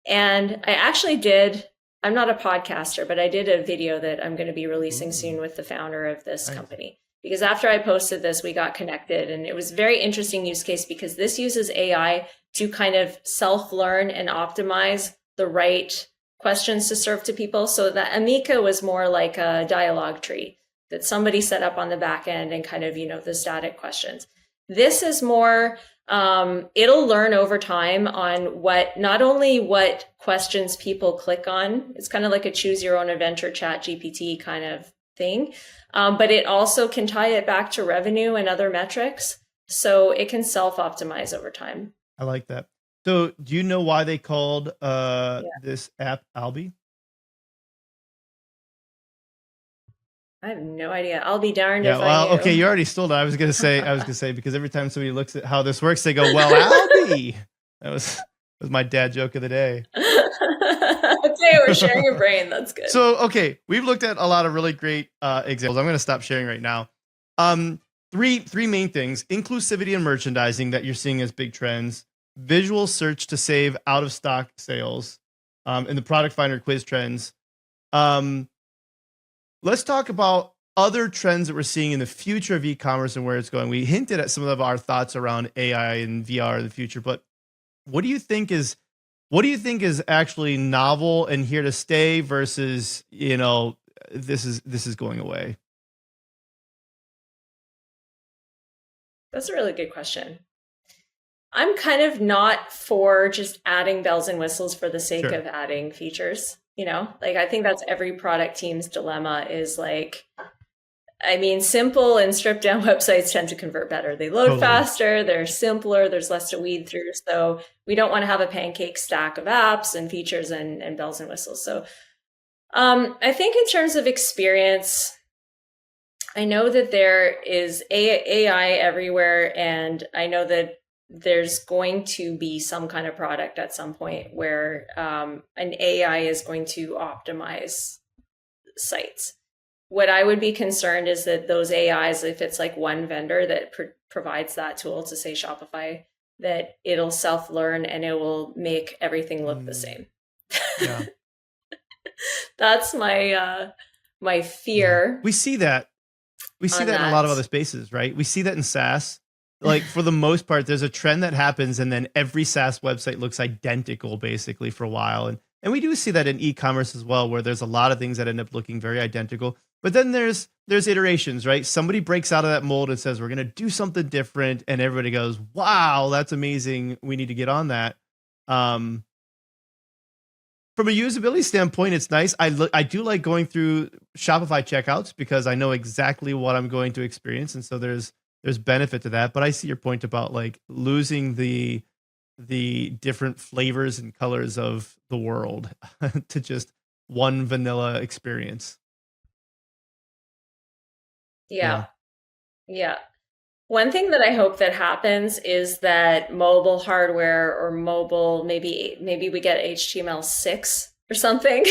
C: And I actually I'm not a podcaster, but I did a video that I'm going to be releasing soon with the founder of this company. Because after I posted this, we got connected, and it was a very interesting use case because this uses AI to kind of self-learn and optimize the right questions to serve to people. So that Amica was more like a dialogue tree that somebody set up on the back end and kind of, the static questions. This is more, it'll learn over time on not only what questions people click on, it's kind of like a choose your own adventure chat GPT kind of thing, but it also can tie it back to revenue and other metrics. So it can self-optimize over time.
B: I like that. So do you know why they called this app Albi?
C: I have no idea. I'll be darned if I knew.
B: Okay, you already stole it. I was gonna say because every time somebody looks at how this works, they go, "Well, Albi." That was my dad joke of the day.
C: Okay, we're sharing a brain. That's good.
B: So, okay, we've looked at a lot of really great examples. I'm gonna stop sharing right now. Three main things: inclusivity and merchandising that you're seeing as big trends, visual search to save out of stock sales, and the product finder quiz trends. Let's talk about other trends that we're seeing in the future of e-commerce and where it's going. We hinted at some of our thoughts around AI and VR in the future, but what do you think is actually novel and here to stay versus, this is going away?
C: That's a really good question. I'm kind of not for just adding bells and whistles for the sake of adding features. I think that's every product team's dilemma is like, I mean, simple and stripped down websites tend to convert better. They load
B: Totally.
C: faster, they're simpler, there's less to weed through. So we don't want to have a pancake stack of apps and features and bells and whistles. So I think in terms of experience, I know that there is AI everywhere, and I know that there's going to be some kind of product at some point where an AI is going to optimize sites. What I would be concerned is that those AIs, if it's like one vendor that provides that tool to say Shopify, that it'll self-learn and it will make everything look the same.
B: Yeah.
C: That's my my fear.
B: Yeah. We see that. We see that in a lot of other spaces, right? We see that in SaaS. Like for the most part, there's a trend that happens and then every SaaS website looks identical basically for a while. And we do see that in e-commerce as well, where there's a lot of things that end up looking very identical. But then there's iterations, right? Somebody breaks out of that mold and says, we're going to do something different. And everybody goes, wow, that's amazing. We need to get on that. From a usability standpoint, it's nice. I do like going through Shopify checkouts because I know exactly what I'm going to experience. And so there's benefit to that. But I see your point about like losing the different flavors and colors of the world to just one vanilla experience.
C: Yeah. One thing that I hope that happens is that mobile hardware or mobile, maybe we get HTML6 or something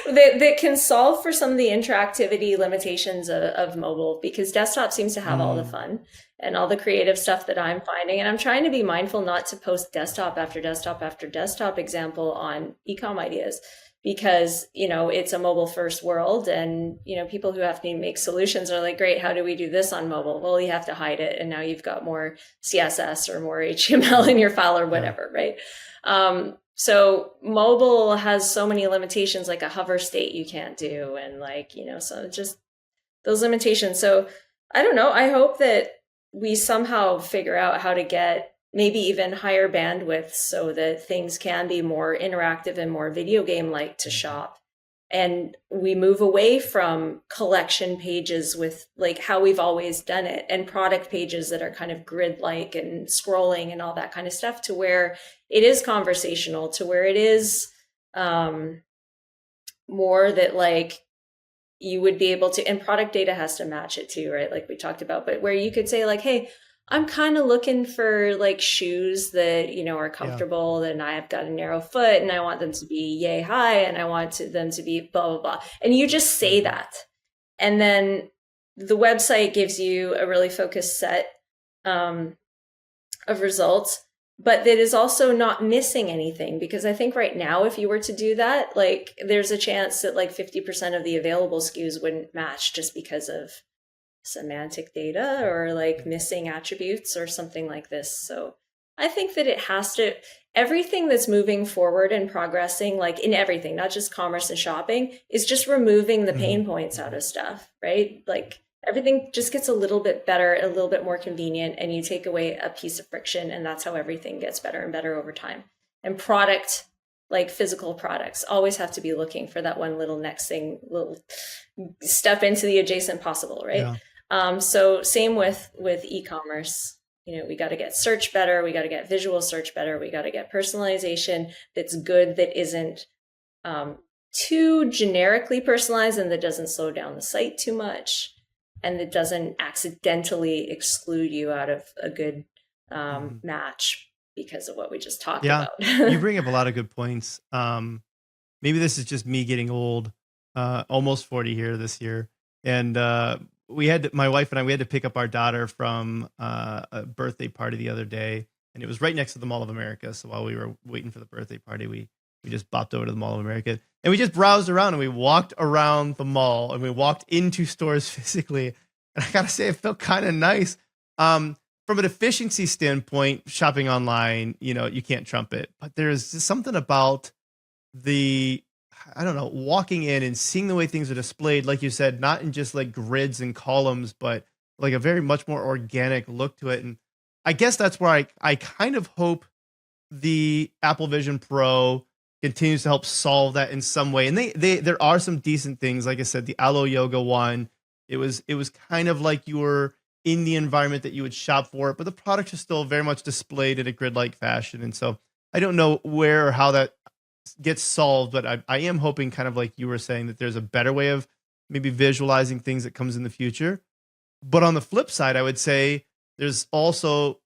C: that can solve for some of the interactivity limitations of mobile, because desktop seems to have all the fun and all the creative stuff that I'm finding. And I'm trying to be mindful not to post desktop after desktop after desktop example on Ecom Ideas, because, you know, it's a mobile first world, and, you know, people who have to make solutions are like, great, how do we do this on mobile? Well, you have to hide it. And now you've got more CSS or more HTML in your file or whatever, right? So mobile has so many limitations, like a hover state you can't do. And like, you know, so just those limitations. So I don't know. I hope that we somehow figure out how to get maybe even higher bandwidth so that things can be more interactive and more video game-like to shop. And we move away from collection pages with like how we've always done it, and product pages that are kind of grid-like and scrolling and all that kind of stuff, to where it is conversational, to where it is more that like you would be able to, and product data has to match it too, right? Like we talked about, but where you could say like, hey, I'm kind of looking for like shoes that, you know, are comfortable, and I've got a narrow foot and I want them to be yay high and I want them to be blah, blah, blah. And you just say that. And then the website gives you a really focused set of results, but that is also not missing anything. Because I think right now, if you were to do that, like there's a chance that like 50% of the available SKUs wouldn't match just because of semantic data or like missing attributes or something like this. So I think that it has to, everything that's moving forward and progressing, like in everything, not just commerce and shopping, is just removing the pain points out of stuff, right? Like everything just gets a little bit better, a little bit more convenient, and you take away a piece of friction, and that's how everything gets better and better over time. And product, like physical products, always have to be looking for that one little next thing, little step into the adjacent possible, right?
B: Yeah.
C: So same with e-commerce. You know, we got to get search better. We got to get visual search better. We got to get personalization that's good, that isn't too generically personalized, and that doesn't slow down the site too much, and that doesn't accidentally exclude you out of a good match because of what we just talked about.
B: You bring up a lot of good points. Maybe this is just me getting old, almost 40 here this year. And my wife and I, we had to pick up our daughter from a birthday party the other day, and it was right next to the Mall of America. So while we were waiting for the birthday party, we just bopped over to the Mall of America, and we just browsed around, and we walked around the mall, and we walked into stores physically. And I gotta say, it felt kind of nice. From an efficiency standpoint, shopping online, you know, you can't trump it, but there's just something about walking in and seeing the way things are displayed, like you said, not in just like grids and columns, but like a very much more organic look to it. And I guess that's where I kind of hope the Apple Vision Pro continues to help solve that in some way. And there are some decent things. Like I said, the Aloe Yoga one It was kind of like you were in the environment that you would shop for, but the product is still very much displayed in a grid-like fashion. And so I don't know where or how that gets solved, but I am hoping, kind of like you were saying, that there's a better way of maybe visualizing things that comes in the future. But on the flip side, I would say there's also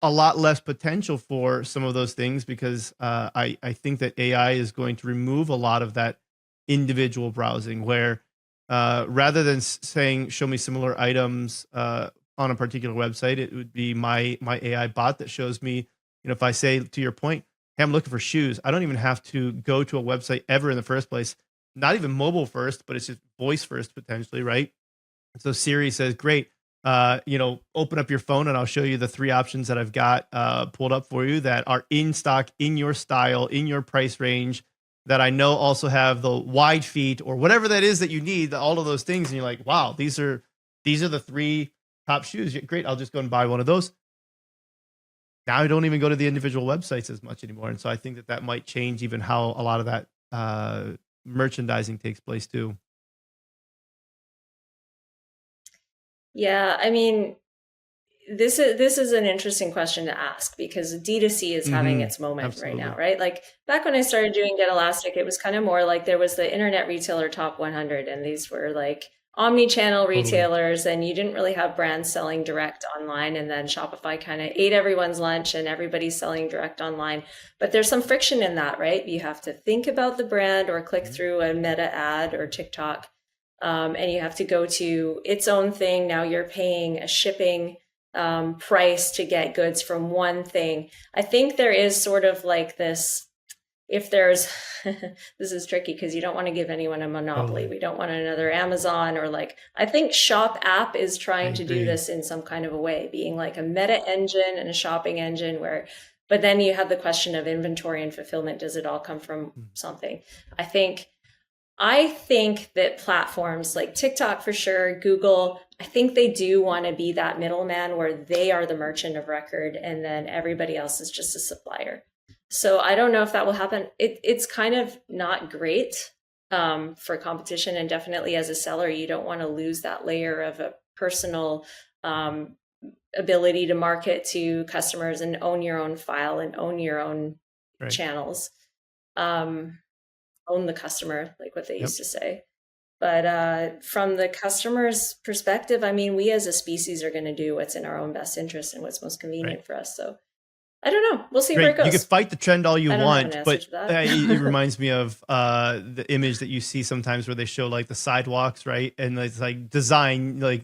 B: a lot less potential for some of those things, because I think that AI is going to remove a lot of that individual browsing, where rather than saying, show me similar items on a particular website, it would be my AI bot that shows me, if I say, to your point, hey, I'm looking for shoes, I don't even have to go to a website ever in the first place, not even mobile first, but it's just voice first potentially, right? So Siri says, great, open up your phone and I'll show you the 3 options that I've got pulled up for you that are in stock, in your style, in your price range, that I know also have the wide feet or whatever that is that you need, all of those things. And you're like, wow, these are the 3 top shoes. Great, I'll just go and buy one of those. Now I don't even go to the individual websites as much anymore. And so I think that might change even how a lot of that merchandising takes place too.
C: Yeah, I mean, this is an interesting question to ask, because D2C is having its moment right now, right? Like back when I started doing Get Elastic, it was kind of more like there was the Internet Retailer Top 100, and these were like omni-channel retailers, and you didn't really have brands selling direct online. And then Shopify kind of ate everyone's lunch and everybody's selling direct online. But there's some friction in that, right? You have to think about the brand or click through a Meta ad or TikTok. And you have to go to its own thing. Now you're paying a shipping price to get goods from one thing. I think there is sort of like this, if there's, this is tricky because you don't want to give anyone a monopoly. We don't want another Amazon, or like, I think Shop app is trying to do this in some kind of a way, being like a meta engine and a shopping engine but then you have the question of inventory and fulfillment. Does it all come from something? I think that platforms like TikTok, for sure, Google, I think they do want to be that middleman where they are the merchant of record and then everybody else is just a supplier. So I don't know if that will happen. It's kind of not great for competition. And definitely as a seller, you don't want to lose that layer of a personal ability to market to customers and own your own file and own your own channels. Own the customer, like what they used to say. But from the customer's perspective, I mean, we as a species are going to do what's in our own best interest and what's most convenient for us. So I don't know. We'll see where it goes.
B: You can fight the trend all you want, but it reminds me of the image that you see sometimes where they show like the sidewalks, right? And it's like design, like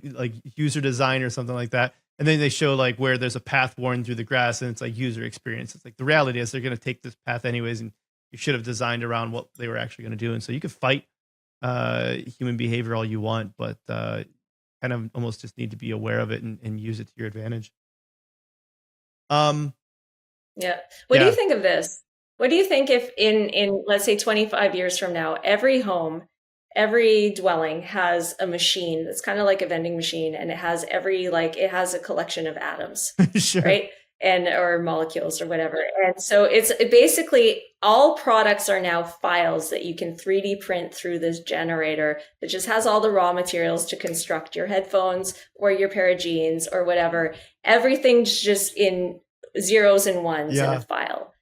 B: user design or something like that. And then they show like where there's a path worn through the grass and it's like user experience. It's like the reality is they're going to take this path anyways, and you should have designed around what they were actually going to do. And so you could fight human behavior all you want, but kind of almost just need to be aware of it and use it to your advantage.
C: Yeah. What do you think of this? What do you think if in let's say 25 years from now, every home, every dwelling has a machine that's kind of like a vending machine, and it has it has a collection of atoms, right? Or molecules or whatever. And so it's basically all products are now files that you can 3D print through this generator that just has all the raw materials to construct your headphones or your pair of jeans or whatever. Everything's just in zeros and ones in a file.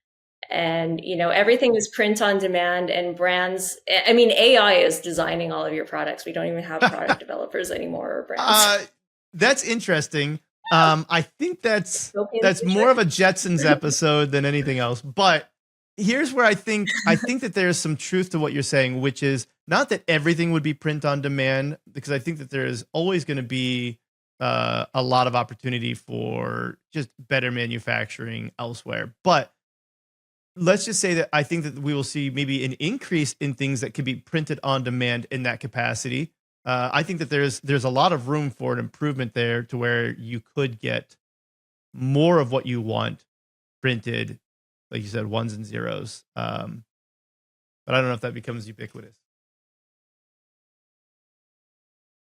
C: And, everything is print on demand, and brands, I mean, AI is designing all of your products. We don't even have product developers anymore or brands.
B: That's interesting. I think that's more of a Jetsons episode than anything else. But here's where I think that there's some truth to what you're saying, which is not that everything would be print on demand, because I think that there is always going to be a lot of opportunity for just better manufacturing elsewhere. But let's just say that I think that we will see maybe an increase in things that could be printed on demand in that capacity. I think that there's a lot of room for an improvement there to where you could get more of what you want printed, like you said, ones and zeros. But I don't know if that becomes ubiquitous.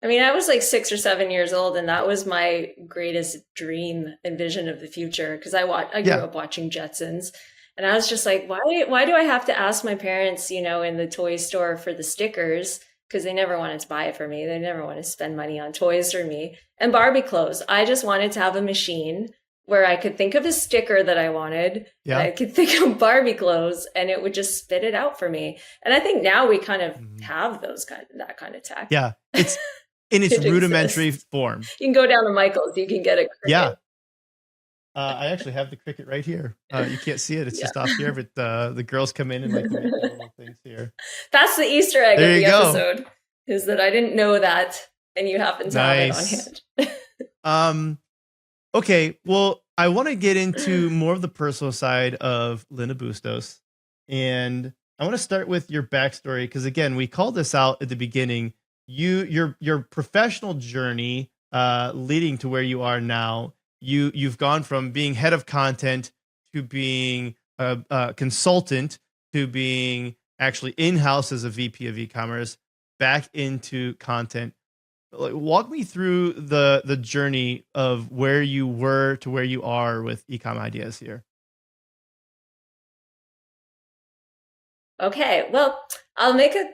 C: I mean, I was like 6 or 7 years old, and that was my greatest dream and vision of the future, because I grew up watching Jetsons. And I was just like, why do I have to ask my parents, in the toy store for the stickers? because they never wanted to buy it for me. They never wanted to spend money on toys for me. And Barbie clothes. I just wanted to have a machine where I could think of a sticker that I wanted.
B: Yeah.
C: I could think of Barbie clothes and it would just spit it out for me. And I think now we kind of have that kind of tech.
B: Yeah. It's in its
C: It
B: rudimentary
C: exists.
B: form.
C: You can go down to Michael's, you can get a Cricut.
B: Yeah. I actually have the Cricut right here. You can't see it. It's just off here, but the girls come in and like make little things here.
C: That's the Easter egg
B: There
C: of the
B: you go.
C: episode, is that I didn't know that and you happen to have it on hand.
B: Okay, well, I want to get into more of the personal side of Linda Bustos. And I want to start with your backstory, because again, we called this out at the beginning. Your professional journey leading to where you are now. You've gone from being head of content to being a consultant to being actually in-house as a VP of e-commerce, back into content. Like, walk me through the journey of where you were to where you are with Ecom Ideas here.
C: Okay, well, I'll make a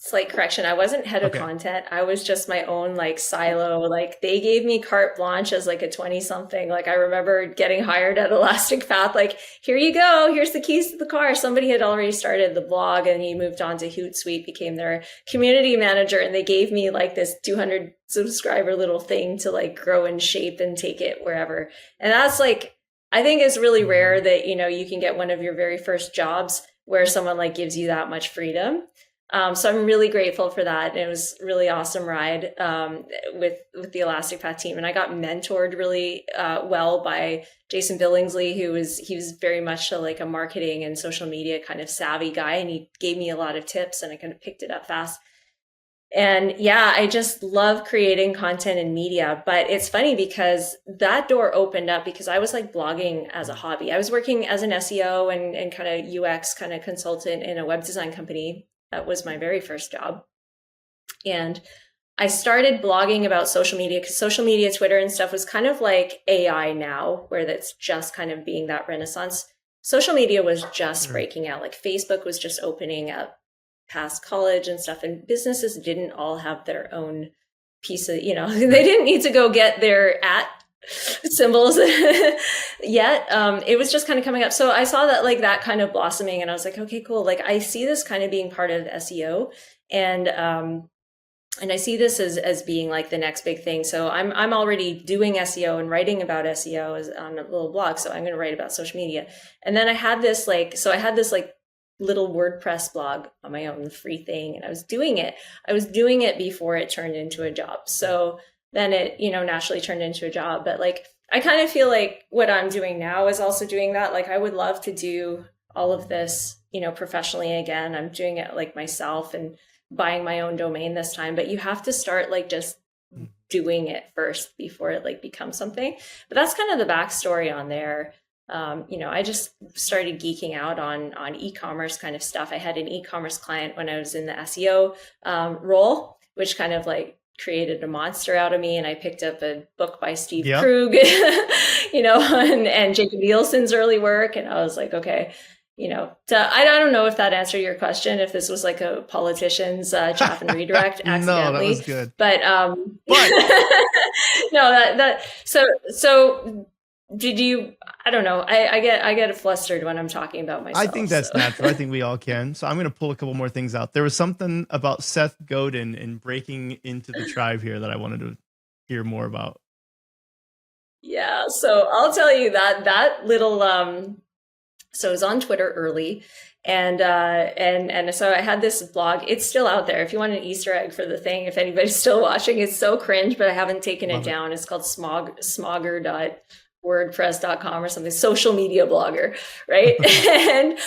C: slight correction. I wasn't head of
B: Okay.
C: content. I was just my own like silo. Like they gave me carte blanche as like a 20 something. Like I remember getting hired at Elastic Path. Like, here you go. Here's the keys to the car. Somebody had already started the blog and he moved on to Hootsuite, became their community manager. And they gave me like this 200 subscriber little thing to like grow and shape and take it wherever. And that's like, I think it's really rare that, you know, you can get one of your very first jobs where someone like gives you that much freedom. So I'm really grateful for that. And it was a really awesome ride with the Elastic Path team. And I got mentored really well by Jason Billingsley, he was very much like a marketing and social media kind of savvy guy. And he gave me a lot of tips and I kind of picked it up fast. And yeah, I just love creating content and media. But it's funny because that door opened up because I was like blogging as a hobby. I was working as an SEO and kind of UX kind of consultant in a web design company. That was my very first job. And I started blogging about social media because social media, Twitter and stuff was kind of like AI now, where that's just kind of being that renaissance. Social media was just breaking out. Like Facebook was just opening up past college and stuff. And businesses didn't all have their own piece of, you know, they didn't need to go get their symbols yet. It was just kind of coming up. So I saw that like that kind of blossoming and I was like, okay, cool. Like I see this kind of being part of SEO and I see this as being like the next big thing. So I'm already doing SEO and writing about SEO on a little blog. So I'm going to write about social media. And then I had this like little WordPress blog on my own, free thing. And I was doing it before it turned into a job. So then it, you know, naturally turned into a job. But like, I kind of feel like what I'm doing now is also doing that. Like, I would love to do all of this, you know, professionally again. I'm doing it like myself and buying my own domain this time. But you have to start like just doing it first before it like becomes something. But that's kind of the backstory on there. You know, I just started geeking out on e-commerce kind of stuff. I had an e-commerce client when I was in the SEO role, which kind of like created a monster out of me. And I picked up a book by Steve Krug, you know, and Jacob Nielsen's early work. And I was like, okay, you know, I don't know if that answered your question, if this was like a politician's chaff and redirect accidentally.
B: No, that was good.
C: But no, so did you, I don't know. I get flustered when I'm talking about myself.
B: I think that's natural. I think we all can. So I'm going to pull a couple more things out. There was something about Seth Godin and breaking into the tribe here that I wanted to hear more about.
C: Yeah. So I'll tell you that little, so it was on Twitter early and so I had this blog. It's still out there. If you want an Easter egg for the thing, if anybody's still watching, it's so cringe, but I haven't taken it down. It's called smogger.wordpress.com or something, social media blogger, right? And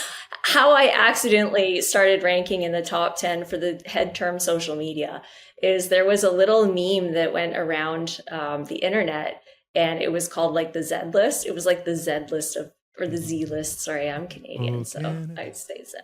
C: how I accidentally started ranking in the top 10 for the head term social media is there was a little meme that went around the internet and it was called like the Z list. It was like the Z list or the Z list. Sorry, I'm Canadian, so I'd say Z.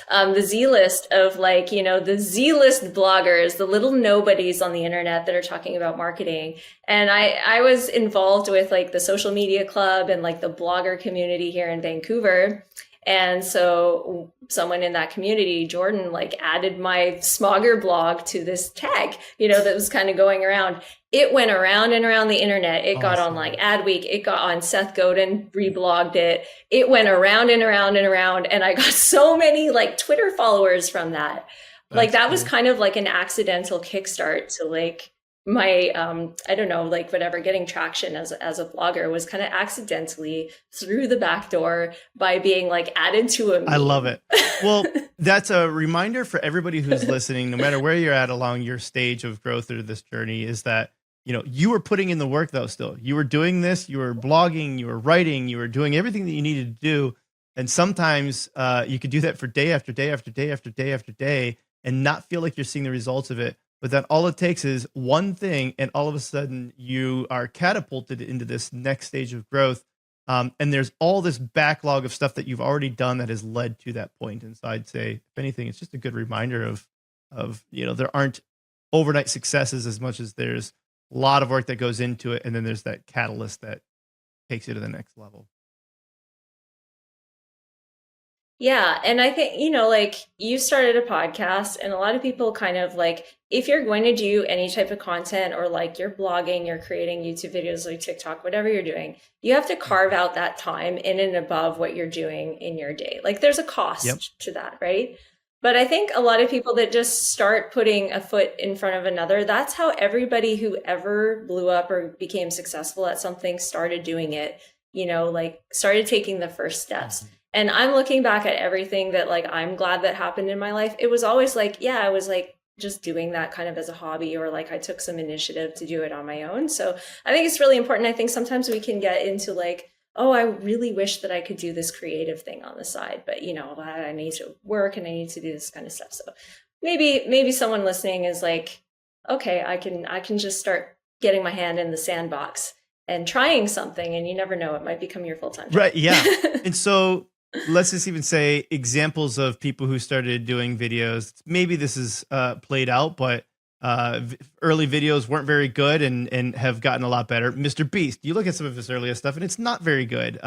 C: The Z list of like, you know, the Z list bloggers, the little nobodies on the internet that are talking about marketing. And I was involved with like the social media club and like the blogger community here in Vancouver. And so someone in that community, Jordan, like added my Smogger blog to this tag, that was kind of going around. It went around and around the internet. It got on like Adweek. It got on Seth Godin, reblogged it. It went around and around and around. And I got so many like Twitter followers from that. Like that was kind of like an accidental kickstart to like my, I don't know, like whatever, getting traction as a blogger was kind of accidentally through the back door by being like added to a meme.
B: I love it. Well, that's a reminder for everybody who's listening, no matter where you're at along your stage of growth or this journey, is that, you were putting in the work though still. You were doing this, you were blogging, you were writing, you were doing everything that you needed to do. And sometimes you could do that for day after day after day after day after day and not feel like you're seeing the results of it. But then all it takes is one thing, and all of a sudden you are catapulted into this next stage of growth. And there's all this backlog of stuff that you've already done that has led to that point. And so I'd say, if anything, it's just a good reminder of there aren't overnight successes as much as there's a lot of work that goes into it. And then there's that catalyst that takes you to the next level.
C: Yeah. And I think, like you started a podcast, and a lot of people kind of like, if you're going to do any type of content, or like you're blogging, you're creating YouTube videos like TikTok, whatever you're doing, you have to carve out that time in and above what you're doing in your day. Like there's a cost to that, right? But I think a lot of people that just start putting a foot in front of another, that's how everybody who ever blew up or became successful at something started doing it, like started taking the first steps. And I'm looking back at everything that like I'm glad that happened in my life. It was always like, I was like just doing that kind of as a hobby, or like I took some initiative to do it on my own. So I think it's really important. I think sometimes we can get into like, oh, I really wish that I could do this creative thing on the side, but I need to work and I need to do this kind of stuff. So maybe someone listening is like, okay, I can just start getting my hand in the sandbox and trying something, and you never know, it might become your full-time job.
B: Right. Yeah. And so let's just even say examples of people who started doing videos. Maybe this is played out, but early videos weren't very good and have gotten a lot better. Mr. Beast, you look at some of his earliest stuff and it's not very good.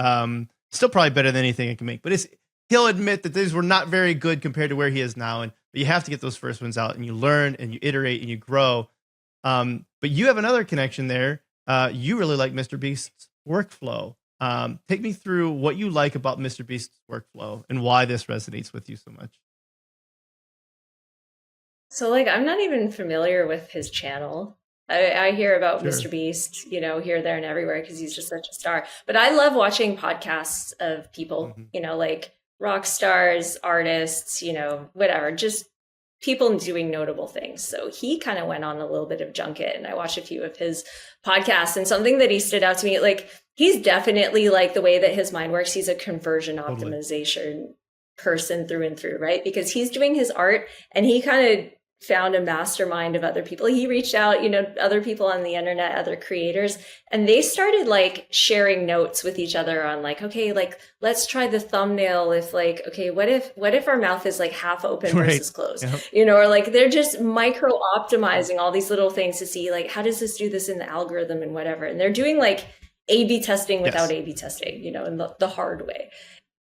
B: Still probably better than anything I can make, but he'll admit that these were not very good compared to where he is now. But you have to get those first ones out, and you learn and you iterate and you grow. But you have another connection there. You really like Mr. Beast's workflow. Take me through what you like about Mr. Beast's workflow and why this resonates with you so much.
C: So like, I'm not even familiar with his channel. I hear about Mr. Beast, here, there, and everywhere, because he's just such a star. But I love watching podcasts of people, like rock stars, artists, whatever, just people doing notable things. So he kind of went on a little bit of junket, and I watched a few of his podcasts, and something that he stood out to me, like he's definitely like the way that his mind works. He's a conversion optimization person through and through, right? Because he's doing his art, and he kind of found a mastermind of other people. He reached out, other people on the internet, other creators, and they started like sharing notes with each other on like, okay, like let's try the thumbnail if like, okay, what if our mouth is like half open versus closed, or like they're just micro optimizing all these little things to see like, how does this do this in the algorithm and whatever. And they're doing like A/B testing without A/B testing, in the hard way.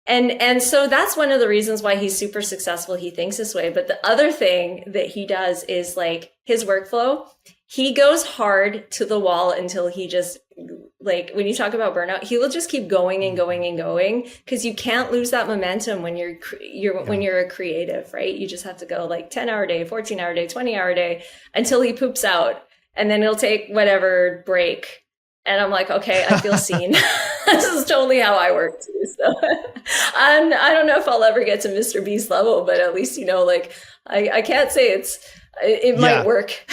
C: And so that's one of the reasons why he's super successful. He thinks this way. But the other thing that he does is like his workflow, he goes hard to the wall until he just, like when you talk about burnout, he will just keep going and going and going, because you can't lose that momentum when when you're a creative, right? You just have to go like 10-hour day, 14-hour day, 20-hour day until he poops out, and then he'll take whatever break. And I'm like, okay, I feel seen. This is totally how I work too. So I don't know if I'll ever get to Mr. Beast level, but at least, like I can't say it might work.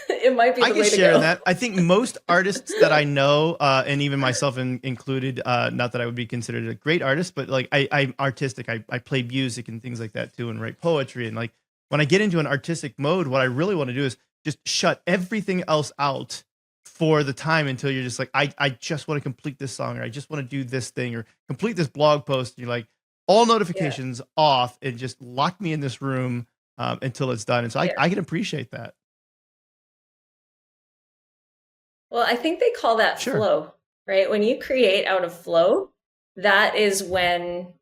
C: It might be the way to go. I can share
B: that. I think most artists that I know, and even myself included, not that I would be considered a great artist, but like I'm artistic. I play music and things like that too, and write poetry. And like when I get into an artistic mode, what I really want to do is just shut everything else out for the time until you're just like, I just want to complete this song, or I just want to do this thing, or complete this blog post. And you're like, all notifications off, and just lock me in this room until it's done. And so I can appreciate that.
C: Well, I think they call that flow, right? When you create out of flow, that is when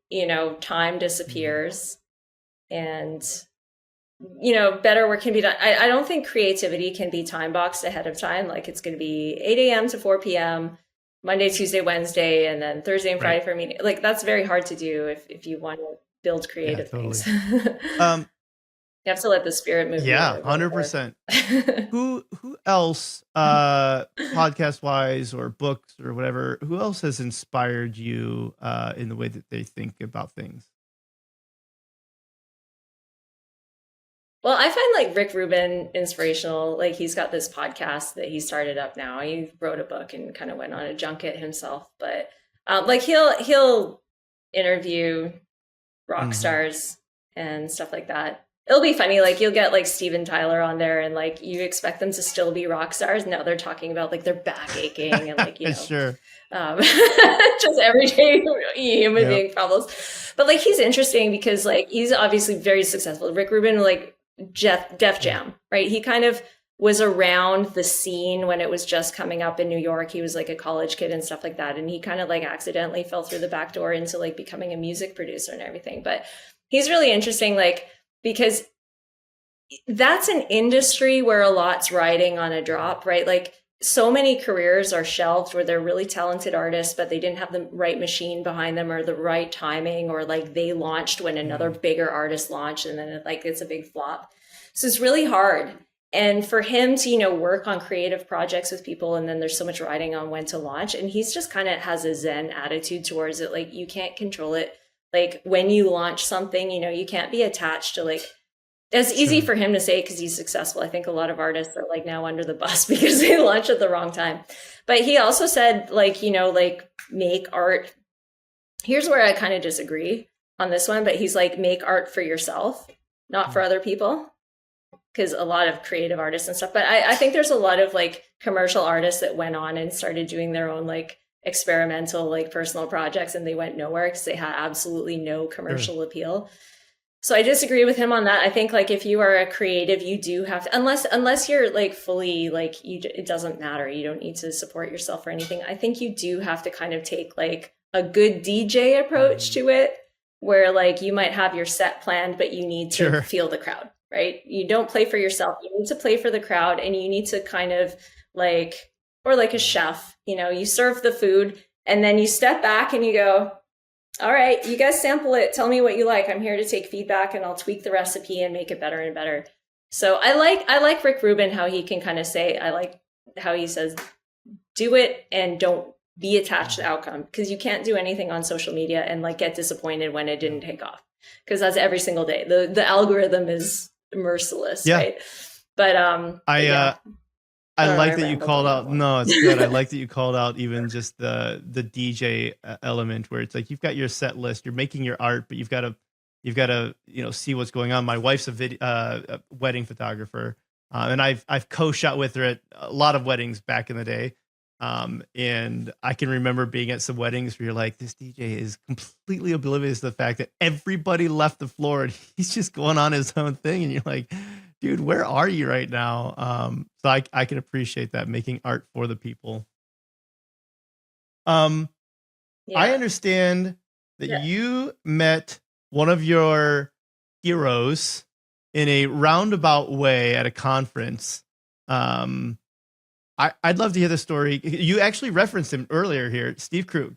C: time disappears, and better work can be done. I don't think creativity can be time boxed ahead of time. Like it's going to be 8 a.m. to 4 p.m. Monday, Tuesday, Wednesday, and then Thursday and Friday for me. Like that's very hard to do if you want to build creative things. You have to let the spirit move.
B: Yeah, 100%. Who else, podcast wise or books or whatever, who else has inspired you in the way that they think about things?
C: Well, I find like Rick Rubin inspirational. Like he's got this podcast that he started up now. He wrote a book and kind of went on a junket himself, but like he'll interview rock stars and stuff like that. It'll be funny. Like you'll get like Steven Tyler on there and like you expect them to still be rock stars. No, they're talking about like their back aching and like,
B: sure.
C: Just everyday human being problems. But like, he's interesting because like, he's obviously very successful. Rick Rubin, like Def Jam, right? He kind of was around the scene when it was just coming up in New York. He was like a college kid and stuff like that. And he kind of like accidentally fell through the back door into like becoming a music producer and everything. But he's really interesting, like, because that's an industry where a lot's riding on a drop, right? Like so many careers are shelved where they're really talented artists, but they didn't have the right machine behind them or the right timing, or like they launched when another bigger artist launched and then it's a big flop. So it's really hard. And for him to, work on creative projects with people, and then there's so much riding on when to launch. And he's just kind of has a Zen attitude towards it. Like you can't control it. Like when you launch something, you can't be attached to like, it's easy for him to say because he's successful. I think a lot of artists are like now under the bus because they launched at the wrong time. But he also said like, like make art. Here's where I kind of disagree on this one, but he's like, make art for yourself, not for other people. Because a lot of creative artists and stuff, but I think there's a lot of like commercial artists that went on and started doing their own like experimental like personal projects, and they went nowhere because they had absolutely no commercial appeal. So I disagree with him on that. I think like if you are a creative, you do have to, unless you're like fully like it doesn't matter. You don't need to support yourself or anything. I think you do have to kind of take like a good DJ approach to it, where like you might have your set planned, but you need to feel the crowd. Right? You don't play for yourself. You need to play for the crowd, and you need to kind of like, or like a chef, you serve the food and then you step back and you go, all right, you guys sample it. Tell me what you like. I'm here to take feedback and I'll tweak the recipe and make it better and better. So I like Rick Rubin, how he can kind of say, I like how he says, do it and don't be attached to the outcome, because you can't do anything on social media and like get disappointed when it didn't take off, because that's every single day. The algorithm is merciless, right? But I
B: like that you called out. No, it's good. I like that you called out even just the DJ element, where it's like you've got your set list, you're making your art, but you've got to see what's going on. My wife's a wedding photographer, and I've co-shot with her at a lot of weddings back in the day. And I can remember being at some weddings where you're like, this DJ is completely oblivious to the fact that everybody left the floor and he's just going on his own thing. And you're like, dude, where are you right now? So I can appreciate that, making art for the people. I understand that you met one of your heroes in a roundabout way at a conference. I'd love to hear the story. You actually referenced him earlier here, Steve Krug.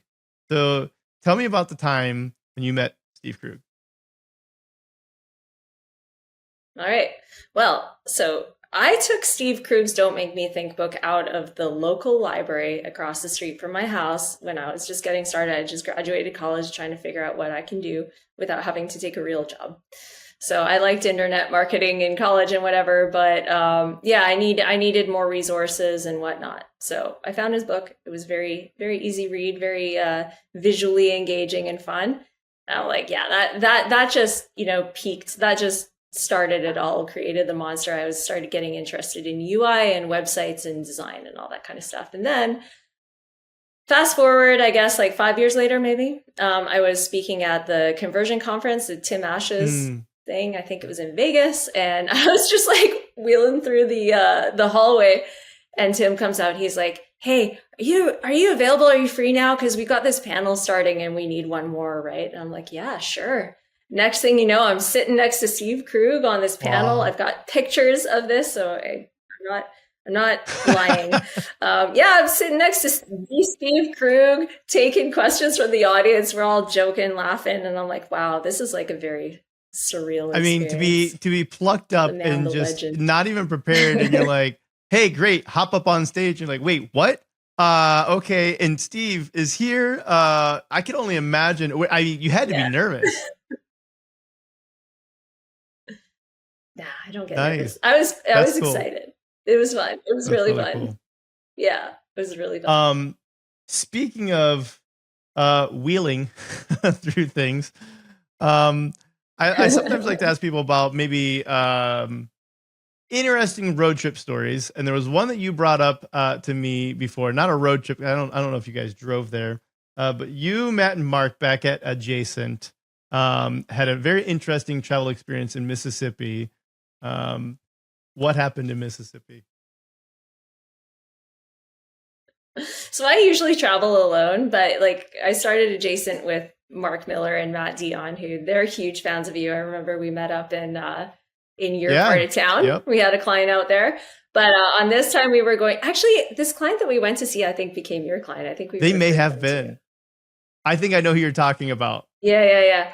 B: So tell me about the time when you met Steve Krug.
C: All right. Well, so I took Steve Krug's Don't Make Me Think book out of the local library across the street from my house when I was just getting started. I just graduated college, trying to figure out what I can do without having to take a real job. So I liked internet marketing in college and whatever, but I needed more resources and whatnot. So I found his book. It was very, very easy read, very visually engaging and fun. And I'm like, that just peaked. That just started it all, created the monster. I started getting interested in UI and websites and design and all that kind of stuff. And then fast forward, I guess like 5 years later, maybe I was speaking at the conversion conference at Tim Ash's thing. I think it was in Vegas, and I was just like wheeling through the hallway, and Tim comes out. He's like, hey, are you available? Are you free now? Because we got this panel starting and we need one more, right? And I'm like, yeah, sure. Next thing you know, I'm sitting next to Steve Krug on this panel.
B: Wow.
C: I've got pictures of this, so I'm not lying. Yeah, I'm sitting next to Steve Krug, taking questions from the audience. We're all joking, laughing, and I'm like, wow, this is like a very surreal experience.
B: I mean, to be plucked up and just
C: legend.
B: Not even prepared, and you're like, hey, great, hop up on stage. You're like, wait, what? Okay, and Steve is here. I can only imagine. You had to be nervous.
C: Nah, I don't get nervous. I was
B: cool.
C: excited. It was fun. It was really fun. Cool. Yeah, it was really fun.
B: Speaking of wheeling through things, I sometimes like to ask people about maybe interesting road trip stories, and there was one that you brought up to me before. Not a road trip. I don't know if you guys drove there, but you, Matt, and Mark back at Edgacent had a very interesting travel experience in Mississippi. What happened in Mississippi?
C: So I usually travel alone, but like I started Edgacent with Mark Miller and Matt Dion, who they're huge fans of you. I remember we met up in your part of town. Yep. We had a client out there, but on this time we were going. Actually, this client that we went to see, I think, became your client. I think
B: they may have been. I think I know who you're talking about.
C: Yeah.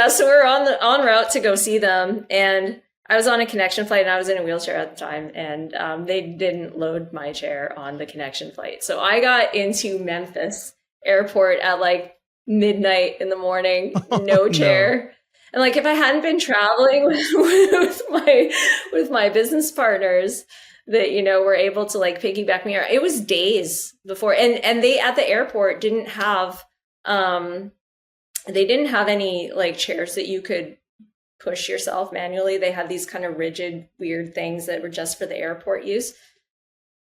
C: So we're on route to go see them, and I was on a connection flight, and I was in a wheelchair at the time, and they didn't load my chair on the connection flight. So I got into Memphis airport at like midnight in the morning, no chair. No. And like, if I hadn't been traveling with my business partners that, were able to like piggyback me, it was days before. And they at the airport didn't have any like chairs that you could push yourself manually. They had these kind of rigid, weird things that were just for the airport use.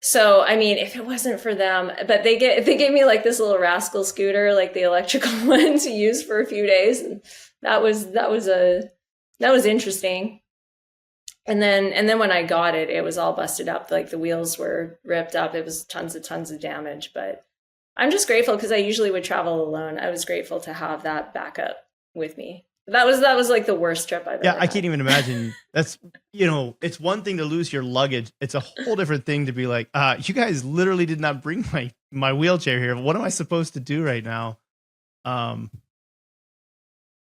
C: So, I mean, if it wasn't for them, but they gave me like this little rascal scooter, like the electrical one to use for a few days. And that was interesting. And then when I got it, it was all busted up. Like the wheels were ripped up. It was tons of damage, but I'm just grateful because I usually would travel alone. I was grateful to have that backup with me. That was like the worst trip I've ever had.
B: I can't even imagine. That's, it's one thing to lose your luggage. It's a whole different thing to be like, you guys literally did not bring my wheelchair here. What am I supposed to do right now?
C: And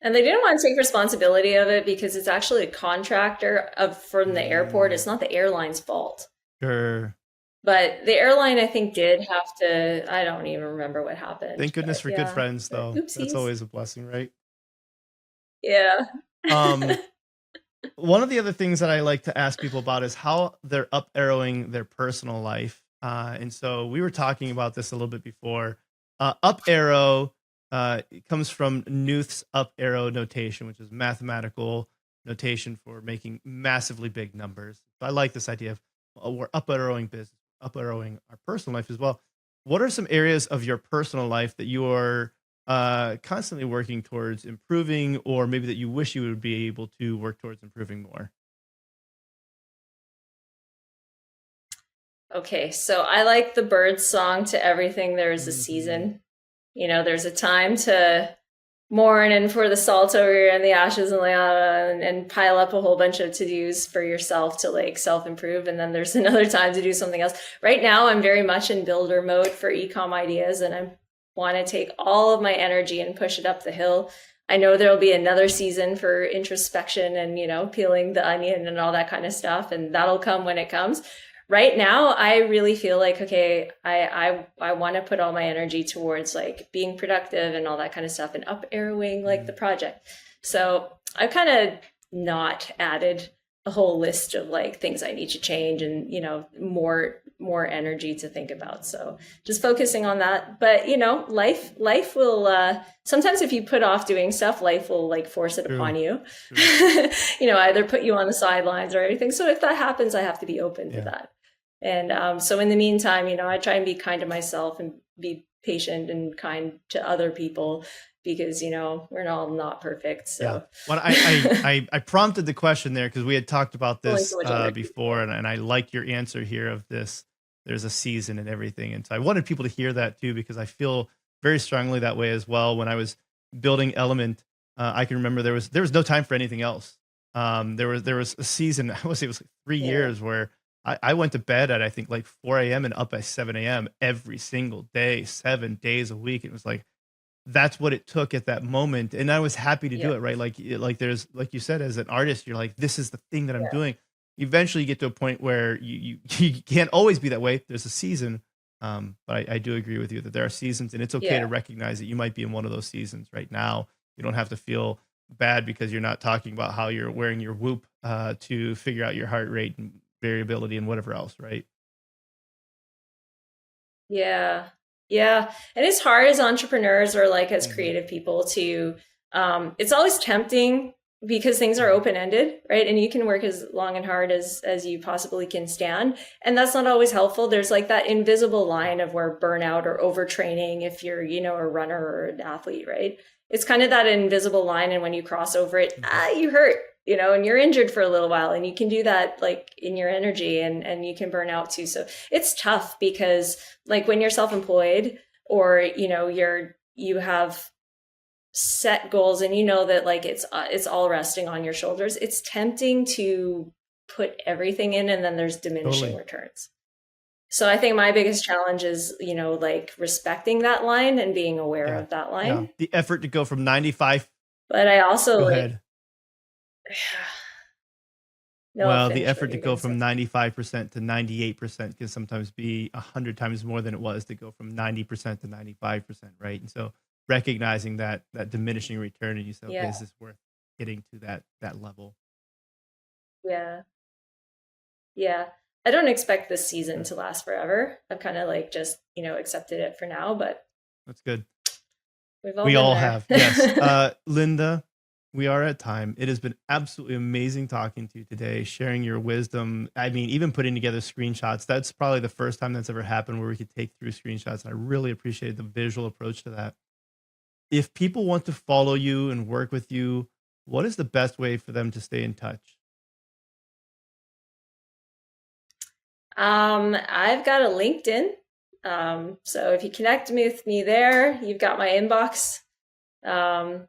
C: they didn't want to take responsibility of it because it's actually a contractor from the airport. It's not the airline's fault.
B: Sure.
C: But the airline, I think, did have to, I don't even remember what happened.
B: Thank goodness for good friends, though. Oopsies. That's always a blessing, right?
C: Yeah.
B: One of the other things that I like to ask people about is how they're up arrowing their personal life. And so we were talking about this a little bit before. Up arrow comes from Knuth's up arrow notation, which is mathematical notation for making massively big numbers. So I like this idea of we're up arrowing business, up arrowing our personal life as well. What are some areas of your personal life that you are constantly working towards improving, or maybe that you wish you would be able to work towards improving more?
C: Okay, so I like the Birds song, to everything there is a season. There's a time to mourn and for the salt over and the ashes and pile up a whole bunch of to-dos for yourself to like self-improve. And then there's another time to do something else. Right now, I'm very much in builder mode for Ecom Ideas, and I want to take all of my energy and push it up the hill. I know there'll be another season for introspection and, peeling the onion and all that kind of stuff. And that'll come when it comes. Right now, I really feel like, okay, I want to put all my energy towards like being productive and all that kind of stuff and up arrowing like the project. So I've kind of not added a whole list of like things I need to change and, more energy to think about. So just focusing on that. But, life will, sometimes if you put off doing stuff, life will like force it upon you, either put you on the sidelines or anything. So if that happens, I have to be open to that. And so in the meantime, I try and be kind to myself and be patient and kind to other people because, we're all not perfect. So
B: well, I prompted the question there because we had talked about this before, and I like your answer here of this. there's a season and everything. And so I wanted people to hear that too, because I feel very strongly that way as well. When I was building Element, I can remember there was no time for anything else. There was a season, I would say it was like 3 years, where I went to bed at, I think, like 4 a.m. and up by 7 a.m. every single day, 7 days a week. It was like, that's what it took at that moment. And I was happy to do it, right? Like there's, like you said, as an artist, you're like, this is the thing that I'm doing. Eventually you get to a point where you can't always be that way. There's a season. But I do agree with you that there are seasons, and it's okay to recognize that you might be in one of those seasons right now. You don't have to feel bad because you're not talking about how you're wearing your Whoop to figure out your heart rate and variability and whatever else, right?
C: Yeah. And it's hard as entrepreneurs or like as creative people to, it's always tempting because things are open-ended, right? And you can work as long and hard as you possibly can stand. And that's not always helpful. There's like that invisible line of where burnout or overtraining, if you're, a runner or an athlete, right? It's kind of that invisible line. And when you cross over it, you hurt, and you're injured for a little while, and you can do that like in your energy, and you can burn out too. So it's tough because like when you're self-employed or, you have set goals and that like it's all resting on your shoulders, it's tempting to put everything in, and then there's diminishing returns. So I think my biggest challenge is, like respecting that line and being aware of that line.
B: Yeah. The effort to go from 95.
C: But I also
B: go ahead. The effort to go from 95% to 98% can sometimes be 100 times more than it was to go from 90% to 95%, right? And so recognizing that diminishing return, and you say, okay, is this worth getting to that level?
C: Yeah. I don't expect this season to last forever. I've kind of like just, accepted it for now, but
B: that's good.
C: We all
B: have. Yes. Linda, we are at time. It has been absolutely amazing talking to you today, sharing your wisdom. I mean, even putting together screenshots. That's probably the first time that's ever happened where we could take through screenshots. And I really appreciate the visual approach to that. If people want to follow you and work with you, what is the best way for them to stay in touch?
C: I've got a LinkedIn. So if you connect with me there, you've got my inbox. And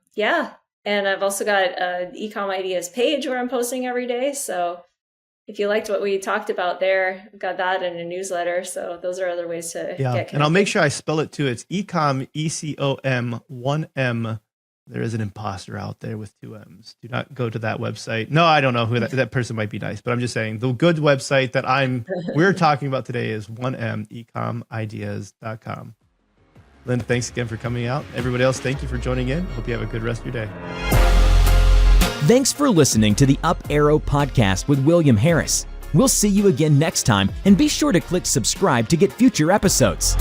C: I've also got an Ecom Ideas page where I'm posting every day. So if you liked what we talked about there, I've got that in a newsletter. So those are other ways to get connected.
B: And I'll make sure I spell it too. It's Ecom, ECOM, 1M. There is an imposter out there with 2 M's. Do not go to that website. No, I don't know who that person might be nice, but I'm just saying the good website that we're talking about today is 1M, ecomideas.com. Linda, thanks again for coming out. Everybody else, thank you for joining in. Hope you have a good rest of your day.
A: Thanks for listening to the Up Arrow podcast with William Harris. We'll see you again next time, and be sure to click subscribe to get future episodes.